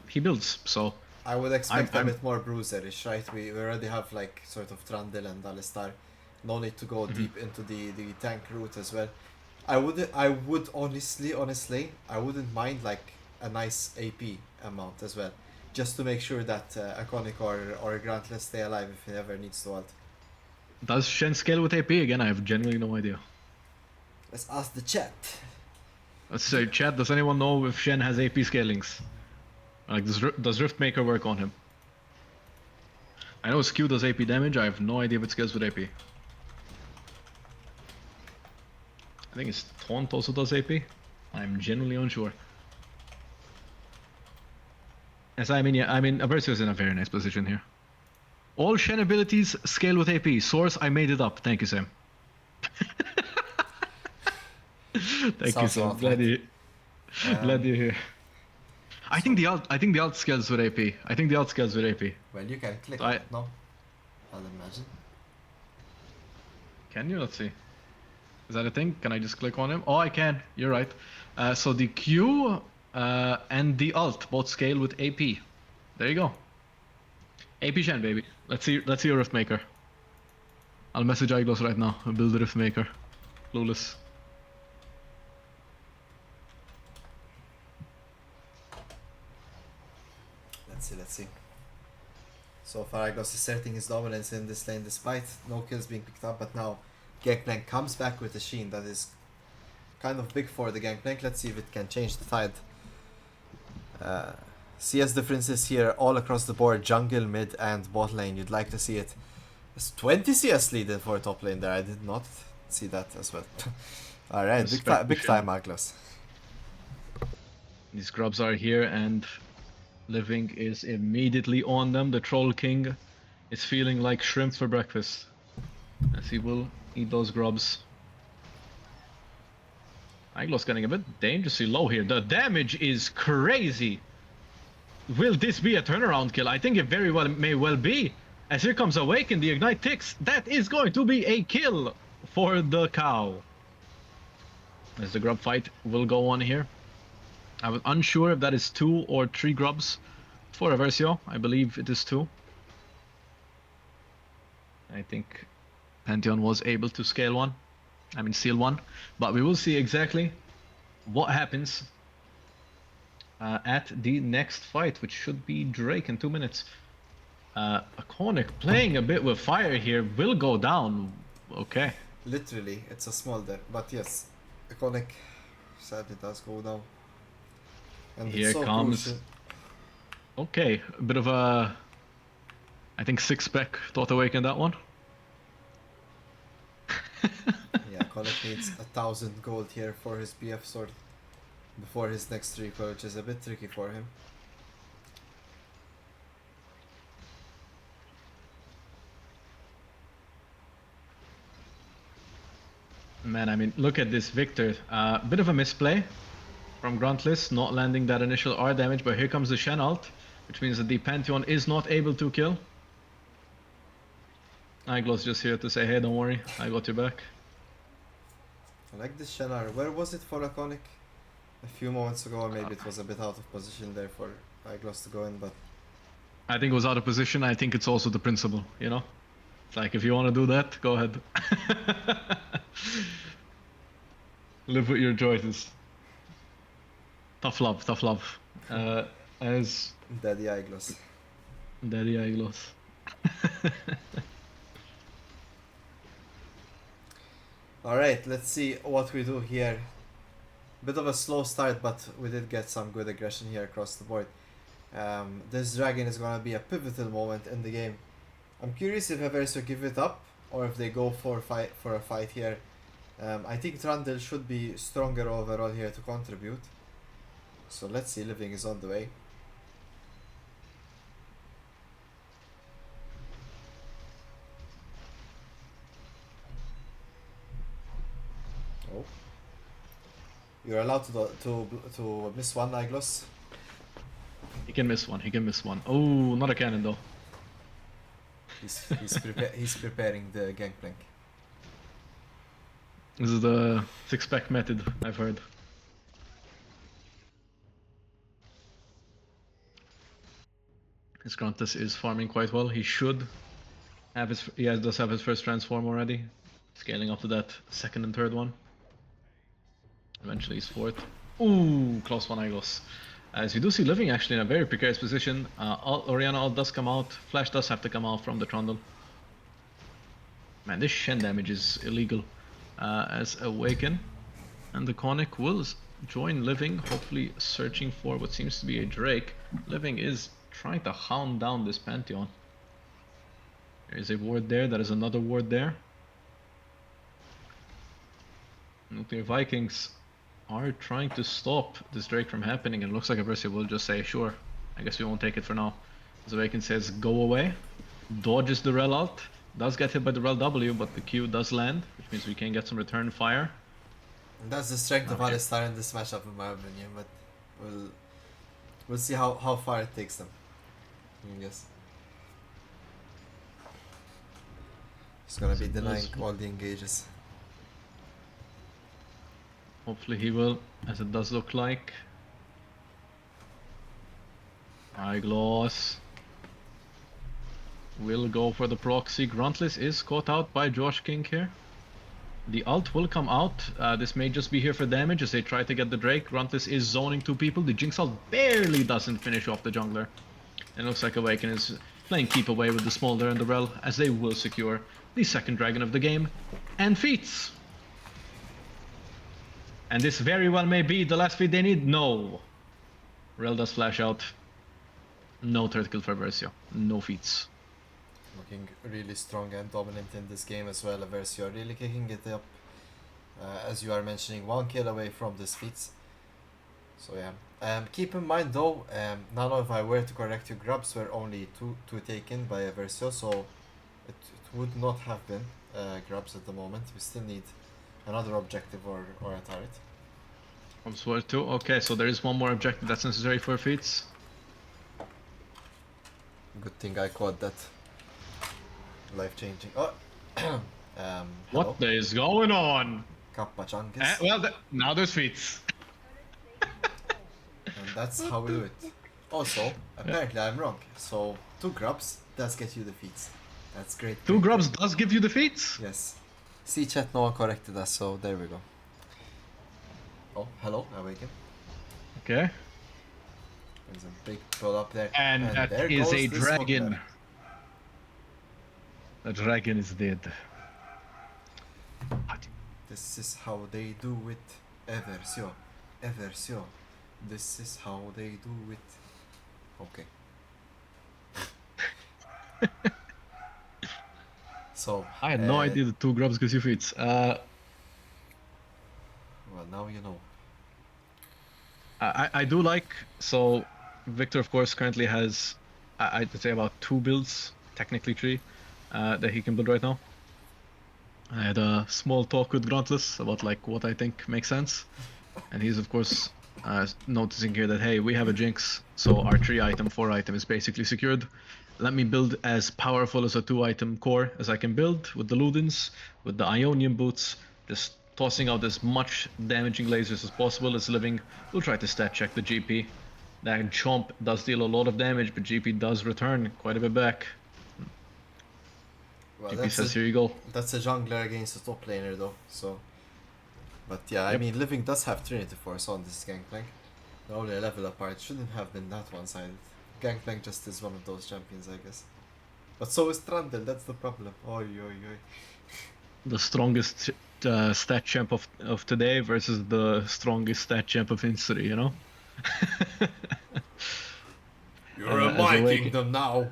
he builds. So I would I'm expect a I'm bit more bruiserish, right? We already have like sort of Trundle and Alistar. No need to go Mhm. deep into the tank route as well. I would honestly, I wouldn't mind like a nice AP amount as well, just to make sure that Iconic or Grantless stay alive if he ever needs to ult. Does Shen scale with AP again? I have genuinely no idea. Let's ask the chat. Let's Do, say, chat, does anyone know if Shen has AP scalings? Like, does Riftmaker work on him? I know Skew does AP damage. I have no idea if it scales with AP. I think his Taunt also does AP. I'm genuinely unsure. As I mean, yeah, I mean, Eversio is in a very nice position here. All Shen abilities scale with AP. Source, I made it up. Thank you, Sam. Thank you, sounds Sam. about right. Glad Um, you're here. so I think the alt scales with AP. I think the alt scales with AP. well, you can So click on it, no? I'll imagine. can you? Let's see. Is that a thing? Can I just click on him? Oh, I can. You're right. So the Q and the alt both scale with AP. There you go. AP Shen, baby. Let's see a Rift Maker. I'll message Iglos right now and build a Rift Maker. Clueless. Let's see. So far, Iglos is asserting his dominance in this lane despite no kills being picked up, but now Gangplank comes back with a Sheen that is kind of big for the Gangplank. Let's see if it can change the tide. Uh, CS differences here all across the board, jungle, mid, and bot lane. You'd like to see it. It's 20 CS lead for top lane there. I did not see that as well. Alright, Respect to big time, Shen. Aglos. These grubs are here and Living is immediately on them. The Troll King is feeling like shrimp for breakfast. As he will eat those grubs. Iglos getting a bit dangerously low here. The damage is crazy. Will this be a turnaround kill? I think it very well may well be. As here comes Awaken, the Ignite ticks. That is going to be a kill for the cow. As the grub fight will go on here. I was unsure if that is 2 or 3 grubs for Eversio. I believe it is 2. I think Pantheon was able to scale one. I mean, seal one. But we will see exactly what happens at the next fight, which should be Drake in 2 minutes. Iconic playing a bit with fire here will go down. Okay. Literally, it's a smolder, but yes, Iconic sadly does go down. And it's Here so comes. crucial. Okay, a bit of a. I think 6-spec thought awaken that one. Yeah, Iconic needs 1,000 gold here for his BF sword before his next recoil, which is a bit tricky for him. Man, I mean, look at this Victor. Bit of a misplay from Gruntless, not landing that initial R damage, but here comes the Shen ult, which means that the Pantheon is not able to kill. Iglos just here to say, hey, don't worry, I got your back. I like this Shenar. Where was it for Iconic? A few moments ago, or maybe it was a bit out of position there for Iglos to go in, but I think it was out of position. I think it's also the principle, you know? It's like, if you want to do that, go ahead. Live with your choices. Tough love, tough love. As Daddy Iglos. Daddy Iglos. Alright, let's see what we do here. Bit of a slow start, but we did get some good aggression here across the board. This dragon is gonna be a pivotal moment in the game. I'm curious if Eversio give it up or if they go for a fight here. I think Trundle should be stronger overall here to contribute. So let's see, Living is on the way. Oh. You're allowed to miss one Iglos. He can miss one. He can miss one. Oh, not a cannon though. He's preparing the gangplank. This is the six-pack method, I've heard. His Gruntus is farming quite well. He should have his. He does have his first transform already. Scaling up to that second and third one. Eventually he's fourth. Ooh, close one, Igos. As you do see Living actually in a very precarious position. Oriana ult does come out. Flash does have to come out from the Trundle. Man, this Shen damage is illegal. As Awaken and the Conic will join Living, hopefully searching for what seems to be a Drake. Living is trying to hound down this Pantheon. There is a ward there, there is another ward there. Nuclear Vikings are trying to stop this Drake from happening, and it looks like Eversio will just say, sure, I guess we won't take it for now. As Awaken says, go away, dodges the Rel ult, does get hit by the Rel W, but the Q does land, which means we can get some return fire. And that's the strength of Alistar in this matchup, in my opinion, but we'll see how far it takes them, I guess. He's gonna be denying all the engages. Hopefully he will, as it does look like. Iglos will go for the proxy. Gruntless is caught out by Josh King here. The ult will come out. This may just be here for damage as they try to get the Drake. Gruntless is zoning two people. The Jinx ult barely doesn't finish off the jungler. And it looks like Awaken is playing keep away with the Smolder and the Rel as they will secure the second dragon of the game and feats. And this very well may be the last feat they need. No. Rel does flash out. No third kill for Eversio. No feats. Looking really strong and dominant in this game as well. Eversio really kicking it up. As you are mentioning, 1 kill away from this feats. So yeah. Keep in mind though, now if I were to correct you, grubs were only two taken by Eversio, so it would not have been grubs at the moment. We still need another objective or a turret. From Sword 2. Okay, so there is one more objective that's necessary for feats. Good thing I caught that. Life changing. Oh, what is going on? Kappa Chungus. Well, now there's feats. And that's how we do it. Also, apparently I'm wrong. So 2 grubs does get you the feats. That's great. 2 grubs does give you the feats? Yes. See chat, no one corrected us, so there we go. Oh, hello, Awaken. Okay. There's a big pull up there. And that there is goes a this dragon. smoker. The dragon is dead. This is how they do it. Eversio. Eversio. This is how they do it. Okay. So I had no idea the 2 grubs gives you feats. Well, now you know. I do like, so Victor of course currently has I'd say about 2 builds, technically 3, that he can build right now. I had a small talk with Gruntless about like what I think makes sense, and he's of course noticing here that hey, we have a Jinx, so our 3 item, 4 item is basically secured. Let me build as powerful as a 2 item core as I can build with the Ludens, with the Ionian boots, just tossing out as much damaging lasers as possible. As Living will try to stat check the GP. That Chomp does deal a lot of damage, but GP does return quite a bit back. Well, GP says, here you go. That's a jungler against a top laner though, so... But yeah, I mean, Living does have Trinity Force on this Gangplank. They're only a level apart, shouldn't have been that one-sided. Gangplank just is one of those champions, I guess. But so is Trundle, that's the problem. Oi, oi, oi. The strongest stat champ of today versus the strongest stat champ of history, you know? You're in As my a wake. kingdom now.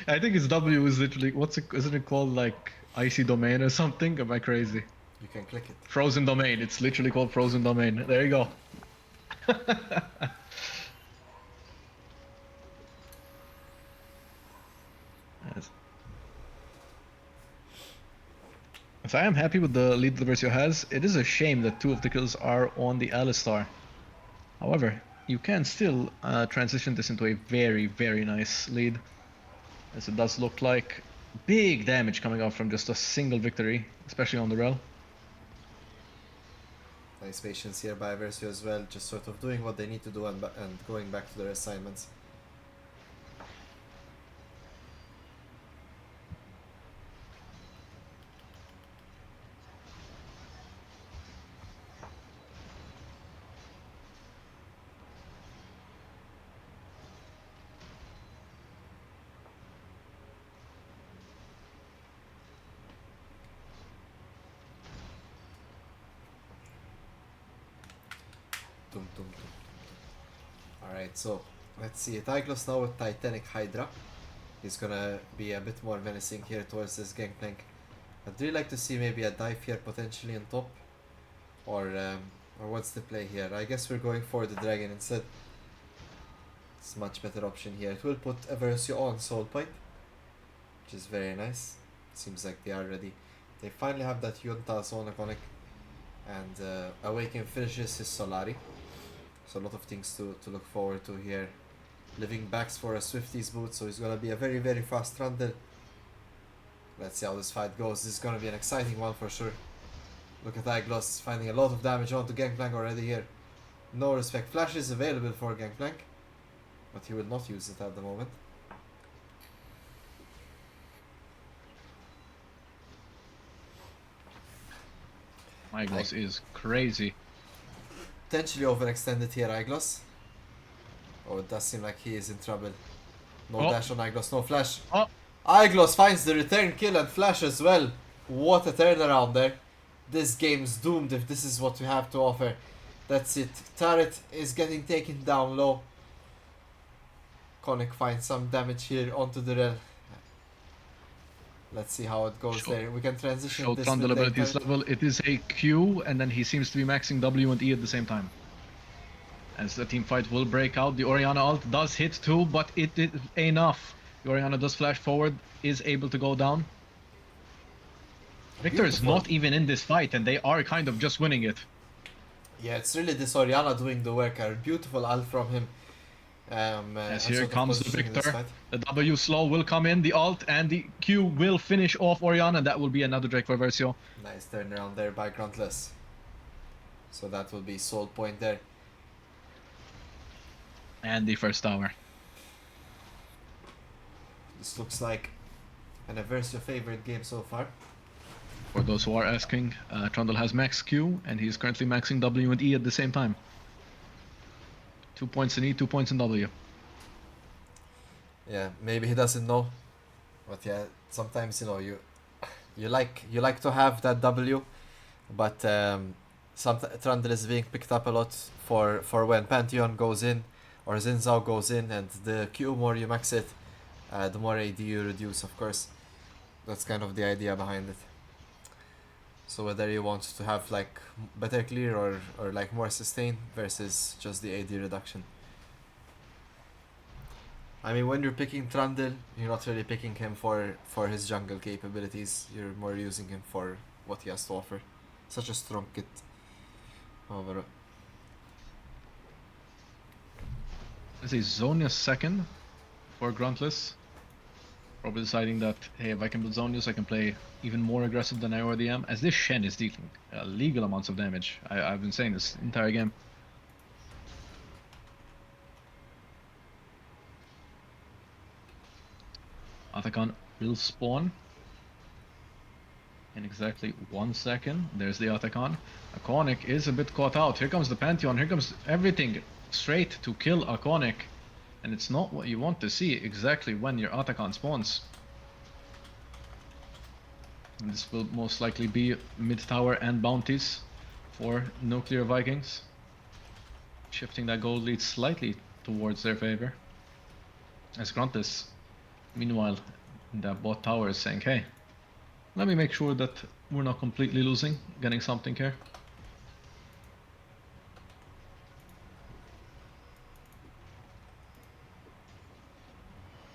I think his W is literally isn't it called like icy domain or something? Am I crazy? You can click it. Frozen domain. It's literally called frozen domain. There you go. Yes. So I am happy with the lead that Eversio has. It is a shame that 2 of the kills are on the Alistar. However, you can still transition this into a very, very nice lead, as it does look like big damage coming out from just a single victory, especially on the rel. Nice patience here by Eversio as well, just sort of doing what they need to do and going back to their assignments. Dum, dum, dum. Alright, so let's see. Tiglos now with Titanic Hydra. He's gonna be a bit more menacing here towards this gangplank. I'd really like to see maybe a dive here potentially on top. Or what's the play here? I guess we're going for the dragon instead. It's a much better option here. It will put Eversio on Soul Pipe, which is very nice. Seems like they are ready. They finally have that Yunta Zone iconic, and Awaken finishes his Solari. So a lot of things to look forward to here. Living backs for a Swifties boot, so he's gonna be a very, very fast Trundle. Let's see how this fight goes. This is gonna be an exciting one for sure. Look at Iglos finding a lot of damage onto Gangplank already here. No respect. Flash is available for Gangplank, but he will not use it at the moment. Iglos is crazy. Potentially overextended here, Iglos. Oh, it does seem like he is in trouble. No dash on Iglos, no flash. Iglos finds the return kill and flash as well. What a turnaround there. This game's doomed if this is what we have to offer. That's it. Turret is getting taken down low. Conic finds some damage here onto the rel. Let's see how it goes there. We can transition Show this Trundle mid lane abilities turret. level. It is a Q, and then he seems to be maxing W and E at the same time. As the team fight will break out, the Orianna ult does hit too, but it is enough. The Orianna does flash forward, is able to go down. Victor is not even in this fight, and they are kind of just winning it. Yeah, it's really this Orianna doing the work. A beautiful ult from him. As here comes the Victor. The W slow will come in, the ult, and the Q will finish off Orianna, and that will be another Drake for Eversio. Nice turnaround there by Gruntless. So that will be soul point there. And the first tower. This looks like an Eversio favorite game so far. For those who are asking, Trundle has max Q, and he's currently maxing W and E at the same time. 2 points in E, 2 points in W. Yeah, maybe he doesn't know, but yeah, sometimes you like to have that W, but some Trundle is being picked up a lot for when Pantheon goes in or Xin Zhao goes in, and the Q more you max it, the more AD you reduce. Of course, that's kind of the idea behind it. So whether you want to have like better clear or like more sustain versus just the AD reduction. I mean, when you're picking Trundle, you're not really picking him for his jungle capabilities. You're more using him for what he has to offer. Such a strong kit. Overall. There's a Zonia's second for Gruntless. Probably deciding that, hey, if I can build Zonius, I can play even more aggressive than I already am, as this Shen is dealing legal amounts of damage. I've been saying this entire game. Atakan will spawn in exactly 1 second. There's the Atakan. Iconic is a bit caught out. Here comes the Pantheon. Here comes everything straight to kill Iconic. And it's not what you want to see exactly when your Atakan spawns. And this will most likely be mid-tower and bounties for Nuclear Vikings, shifting that gold lead slightly towards their favor. As Gruntis, meanwhile, in that bot tower is saying, hey, let me make sure that we're not completely losing, getting something here.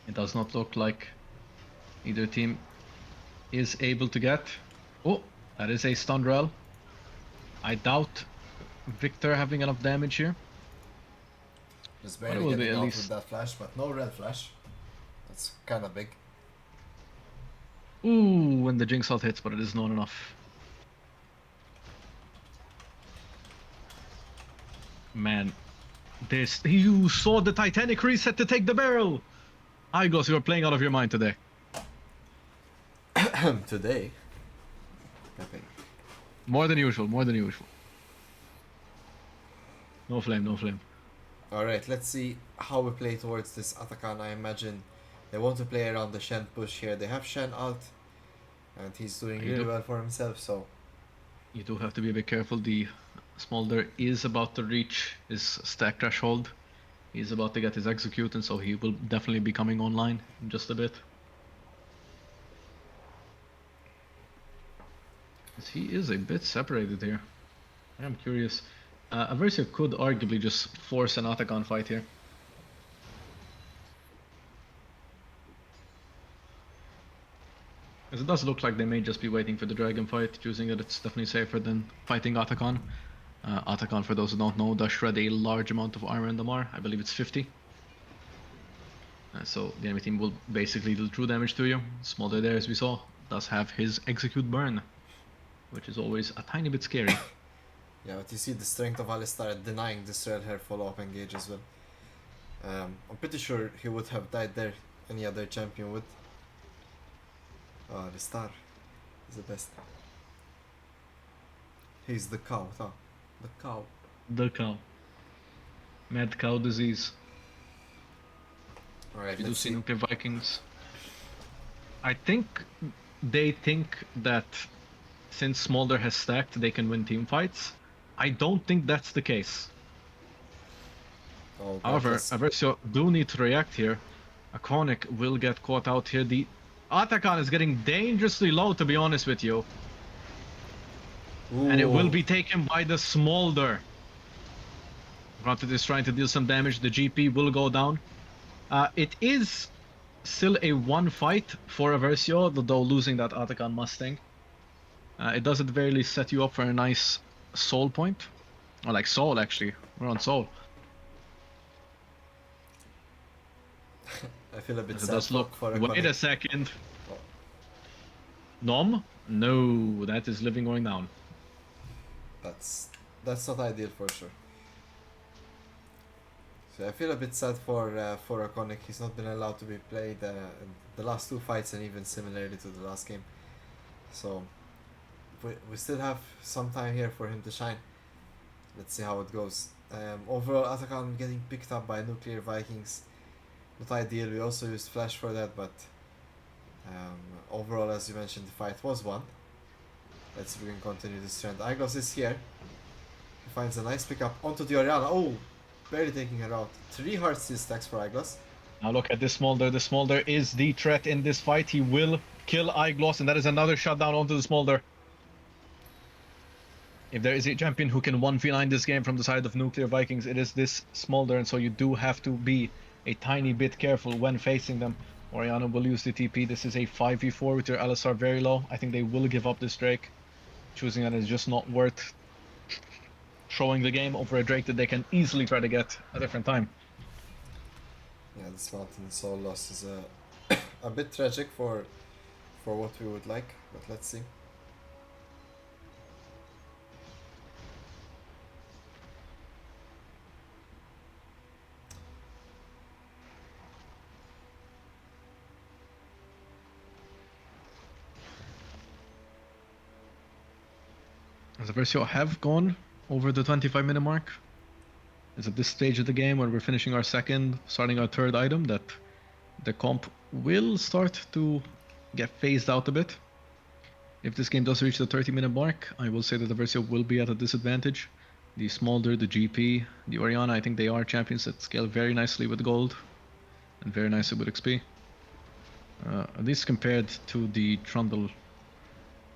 It does not look like either team is able to get. Oh, that is a stun rel. I doubt Victor having enough damage here, Just but it barely will be getting at out with least. that flash, but no red flash. That's kind of big. Ooh, when the Jinx ult hits, but it is not enough. Man, this. You saw the Titanic reset to take the barrel! Igos, you are playing out of your mind today. Today. Okay. More than usual, more than usual. No flame, no flame. Alright, let's see how we play towards this Atakan. I imagine they want to play around the Shen push here. They have Shen out, and he's doing You really do, well for himself, so you do have to be a bit careful. The Smolder is about to reach his stack threshold. He's about to get his execute, and so he will definitely be coming online in just a bit. As he is a bit separated here. I am curious. Eversio could arguably just force an Atakan fight here. As it does look like they may just be waiting for the dragon fight, choosing that it's definitely safer than fighting Atakan. Atakan, for those who don't know, does shred a large amount of armor and damage. I believe it's 50. So the enemy team will basically deal true damage to you. Smolder there, as we saw, does have his execute burn, which is always a tiny bit scary. yeah, but you see the strength of Alistar denying this red hair follow-up engage as well. I'm pretty sure he would have died there, any other champion would. The star is the best. He's the cow, huh? The cow. The cow. Mad cow disease. Alright, You do let's see see. Nuclear Vikings. I think they think that since Smolder has stacked, they can win team fights. I don't think that's the case. Oh, However, Godless. Eversio do need to react here. Iconic will get caught out here. The Atakan is getting dangerously low, to be honest with you. And it will Ooh. be taken by the Smolder. Granted is trying to deal some damage. The GP will go down. It is still a one fight for Eversio, though losing that Atakan Mustang. It does at the very least set you up for a nice soul point. Or like soul, actually. We're on soul. I feel a bit As it sad does look. for Wait Iconic. a second. Oh, Nom? No, that is living going down. that's that's not ideal for sure. So I feel a bit sad for Iconic. He's not been allowed to be played in the last two fights and even similarly to the last game. So we still have some time here for him to shine. Let's see how it goes. Overall, Atakan getting picked up by Nuclear Vikings. Not ideal. We also used Flash for that, but overall, as you mentioned, the fight was won. Let's see if we can continue this trend. Igos is here. He finds a nice pickup onto the Oriana. Oh, barely taking her out. 3 hard steel stacks for Igos. Now look at this Smolder. The Smolder is the threat in this fight. He will kill Igloss, and that is another shutdown onto the Smolder. If there is a champion who can 1v9 this game from the side of Nuclear Vikings, it is this Smolder, and so you do have to be a tiny bit careful when facing them. Oriana will use the TP. This is a 5v4 with your LSR very low. I think they will give up this Drake. Choosing that is just not worth showing the game over a Drake that they can easily try to get a different time. Yeah, this Mountain Soul loss is a bit tragic for what we would like, but let's see. As Eversio have gone over the 25-minute mark. It's at this stage of the game where we're finishing our second, starting our third item, that the comp will start to get phased out a bit. If this game does reach the 30-minute mark, I will say that the Eversio will be at a disadvantage. The Smolder, the GP, the Oriana, I think they are champions that scale very nicely with gold and very nicely with XP. At least compared to the Trundle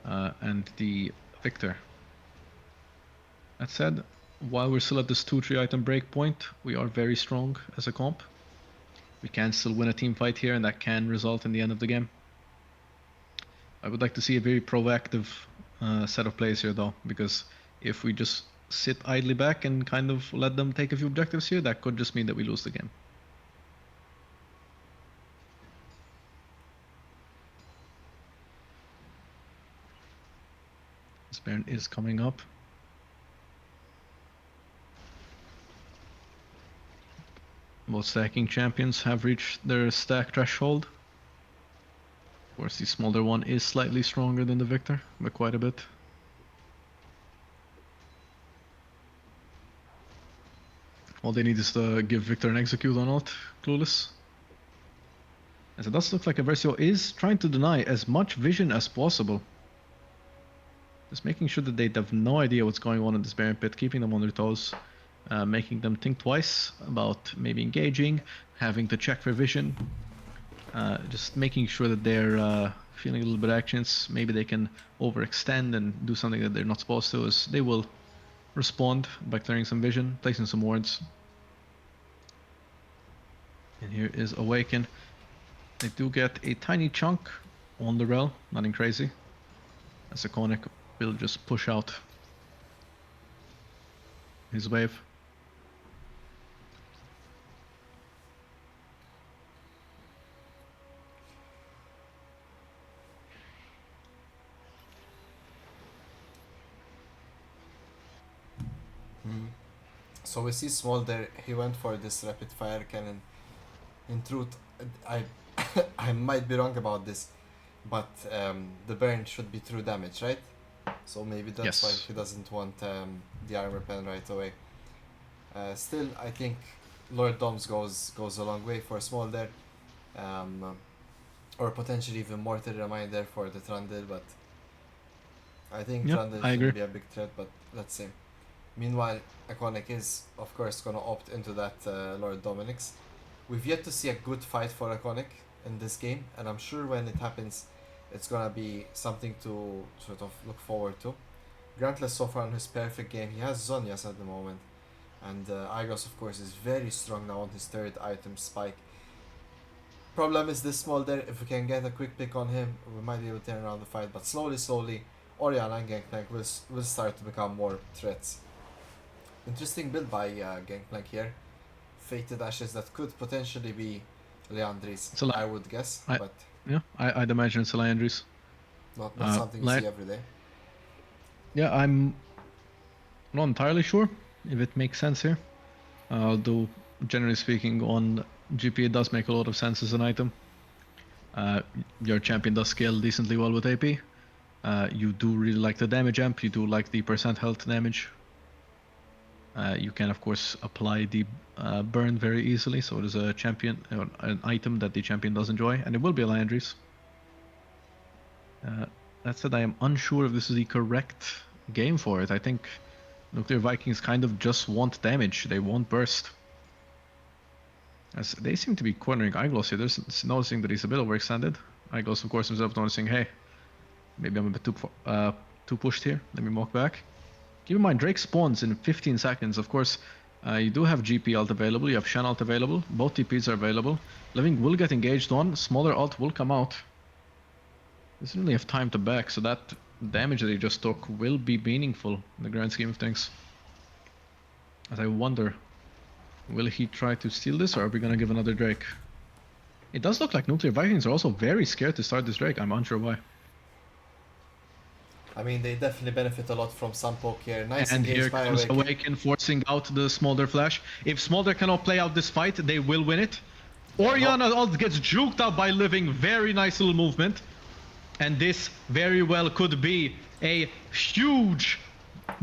and the Victor. That said, while we're still at this 2-3 item break point, we are very strong as a comp. We can still win a team fight here, and that can result in the end of the game. I would like to see a very proactive set of plays here, though, because if we just sit idly back and kind of let them take a few objectives here, that could just mean that we lose the game. This Baron is coming up. Both stacking champions have reached their stack threshold. Of course, the Smolder one is slightly stronger than the Victor, but quite a bit. All they need is to give Victor an execute on ult, clueless. As it does look like Eversio is trying to deny as much vision as possible. Just making sure that they have no idea what's going on in this Baron pit, keeping them on their toes. Making them think twice about maybe engaging, having to check for vision, just making sure that they're feeling a little bit actions. Maybe they can overextend and do something that they're not supposed to, as they will respond by clearing some vision, placing some wards. And here is Awaken. They do get a tiny chunk on the rel, nothing crazy, as Iconic will just push out his wave. So we see Smolder, he went for this rapid fire cannon. In truth, I I might be wrong about this, but the burn should be true damage, right? So maybe that's why Yes. he doesn't want the armor pen right away. Still, I think Lord Doms goes a long way for Smolder, or potentially even Mortar Reminder for the Trundle, but I think Yep, Trundle I should agree. be a big threat, but let's see. Meanwhile, Iconic is, of course, gonna opt into that Lord Dominic's. We've yet to see a good fight for Iconic in this game, and I'm sure when it happens, it's gonna be something to sort of look forward to. Grantless so far in his perfect game, he has Zonias at the moment, and Igos, of course, is very strong now on his third item, Spike. Problem is this Smolder, if we can get a quick pick on him, we might be able to turn around the fight, but slowly, Oriana and Gangplank will start to become more threats. Interesting build by Gangplank here. Fated Ashes that could potentially be Leandri's, It's a I would guess, I- but Yeah, I'd imagine it's Liandry's. not something you see every day. Yeah, I'm not entirely sure if it makes sense here. Although, generally speaking, on GP it does make a lot of sense as an item. Your champion does scale decently well with AP. You do really like the damage amp, you do like the percent health damage. You can, of course, apply the burn very easily, so it is a champion, an item that the champion does enjoy, and it will be a Liandry's. That said, I am unsure if this is the correct game for it. I think Nuclear Vikings kind of just want damage, they won't burst. As they seem to be cornering Iglos here, there's noticing that he's a bit overextended. Iglos, of course, himself noticing, hey, maybe I'm a bit too pushed here, let me walk back. Keep in mind, Drake spawns in 15 seconds. Of course, you do have GP ult available, you have Shen ult available, both TPs are available. Living will get engaged on, smaller ult will come out. Doesn't really have time to back, so that damage that he just took will be meaningful in the grand scheme of things. As I wonder, will he try to steal this, or are we gonna give another Drake? It does look like Nuclear Vikings are also very scared to start this Drake, I'm unsure why. I mean, they definitely benefit a lot from some poke here. Nice And here engage by comes Awaken. Awaken, forcing out the Smolder flash. If Smolder cannot play out this fight, they will win it. Oriana ult gets juked out by Living, very nice little movement. And this very well could be a huge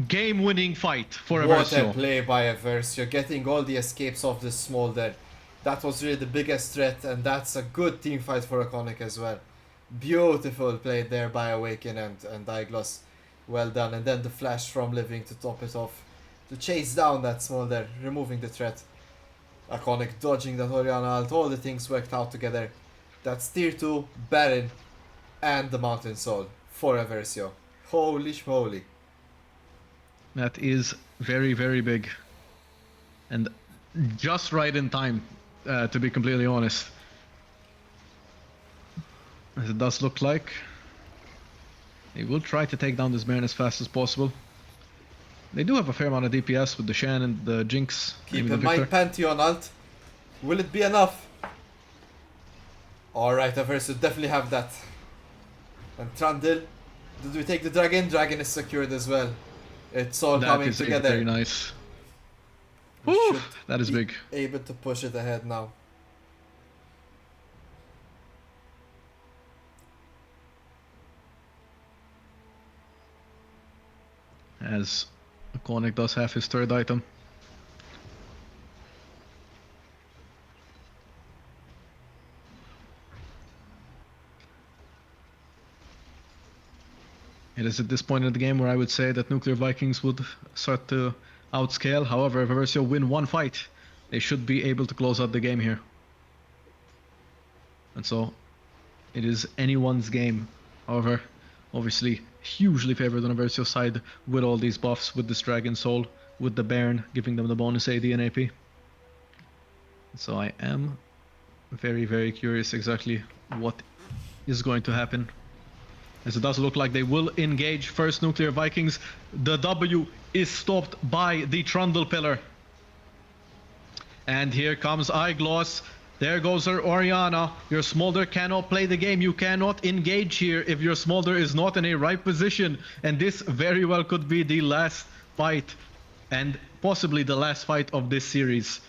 game-winning fight for What a Eversio. play by Eversio, getting all the escapes of the Smolder. That was really the biggest threat, and that's a good team fight for Iconic as well. Beautiful played there by Awaken and Digloss. Well done. And then the flash from Living to top it off. To chase down that Smolder, removing the threat. Iconic dodging that Oriana alt. All the things worked out together. That's tier 2, Baron, and the Mountain Soul for Eversio. Holy schmoly. That is very, very big. And just right in time, to be completely honest. As it does look like. They will try to take down this Baron as fast as possible. They do have a fair amount of DPS with the Shan and the Jinx. Keep in mind Pantheon alt. Will it be enough? Alright, Eversio definitely have that. And Trundle. Did we take the dragon? Dragon is secured as well. It's all coming together. Very nice. Woo, that is big. Able to push it ahead now. As Iconic does have his third item. It is at this point in the game where I would say that Nuclear Vikings would start to outscale. However, if Eversio win one fight, they should be able to close out the game here. And so, it is anyone's game. However, obviously, hugely favored on Eversio's side with all these buffs, with this Dragon Soul, with the Baron, giving them the bonus AD and AP. So I am very, very curious exactly what is going to happen. As it does look like they will engage first Nuclear Vikings. The W is stopped by the Trundle Pillar. And here comes Eyegloss. There goes her Oriana. Your Smolder cannot play the game. You cannot engage here if your Smolder is not in a right position. And this very well could be the last fight. And possibly the last fight of this series.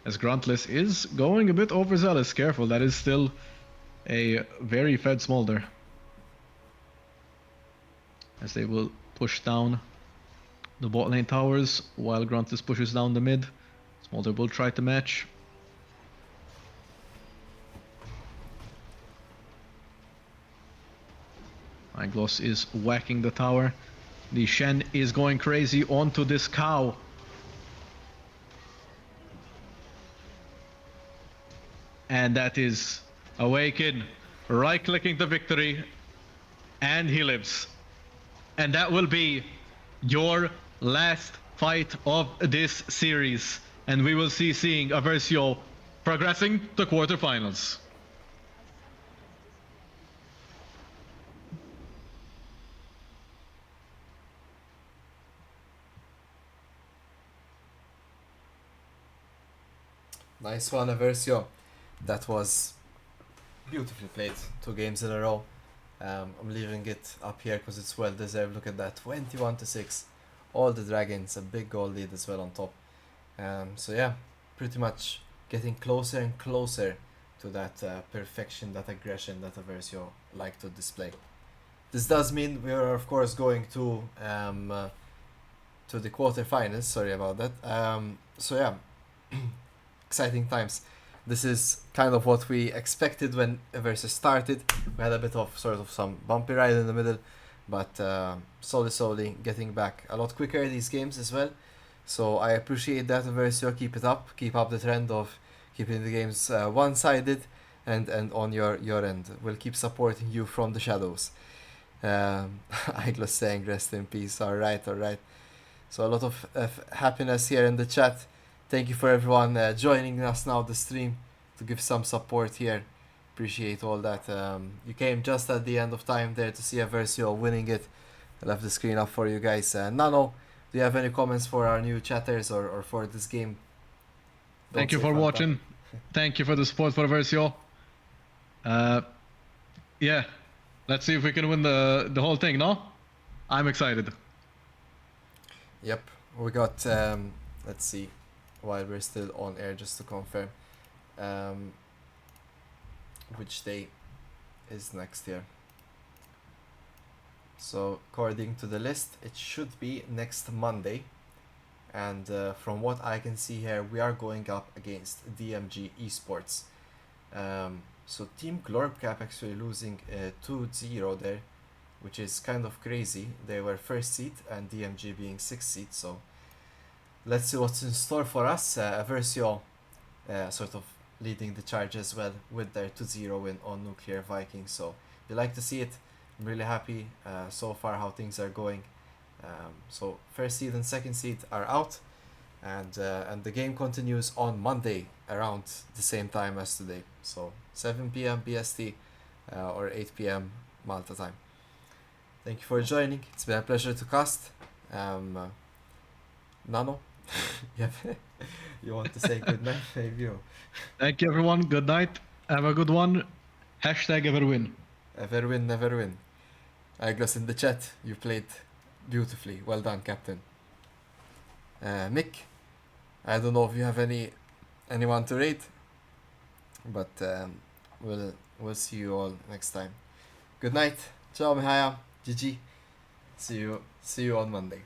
As Gruntless is going a bit overzealous. Careful, that is still a very fed Smolder. As they will push down the bot lane towers while Gruntless pushes down the mid. Smolder will try to match. Eyegloss is whacking the tower. The Shen is going crazy onto this cow. And that is Awaken, right-clicking the victory, and he lives. And that will be your last fight of this series. And we will seeing Eversio progressing to quarterfinals. Nice one, Eversio. That was beautifully played. 2 games in a row. I'm leaving it up here because it's well deserved. Look at that, 21-6. All the dragons, a big goal lead as well on top. So yeah, pretty much getting closer and closer to that perfection, that aggression that Eversio like to display. This does mean we are of course going to the quarterfinals. Sorry about that. So yeah, exciting times. This is kind of what we expected when Eversio started. We had a bit of sort of some bumpy ride in the middle, but slowly getting back a lot quicker these games as well. So I appreciate that, Eversio. Keep it up. Keep up the trend of keeping the games one-sided and on your end. We'll keep supporting you from the shadows. Iglos saying rest in peace. Alright. So a lot of happiness here in the chat. Thank you for everyone joining us now the stream to give some support here. Appreciate all that. You came just at the end of time there to see Eversio winning it. I left the screen up for you guys. Nano, do you have any comments for our new chatters or for this game? Thank you for watching. Thank you for the support for Eversio. Yeah, let's see if we can win the whole thing, no? I'm excited. Yep, we got, let's see, while we're still on air, just to confirm which day is next year. So according to the list, it should be next Monday, and from what I can see here, we are going up against DMG Esports. So Team Glorbcap actually losing 2-0 there, which is kind of crazy. They were first seed and DMG being sixth seed. So let's see what's in store for us. Eversio sort of leading the charge as well with their 2-0 win on Nuclear Vikings. So you like to see it. I'm really happy so far how things are going. So first seed and second seed are out, and the game continues on Monday around the same time as today. So 7 p.m. BST or 8 p.m. Malta time. Thank you for joining. It's been a pleasure to cast. Nano, yeah, you want to say good night, maybe? Or Thank you, everyone. Good night. Have a good one. Hashtag ever win. ever win, never win. Aglos in the chat, you played beautifully. Well done, Captain. Mick, I don't know if you have anyone to rate, but we'll see you all next time. Good night. Ciao, Mihaya. GG. See you on Monday.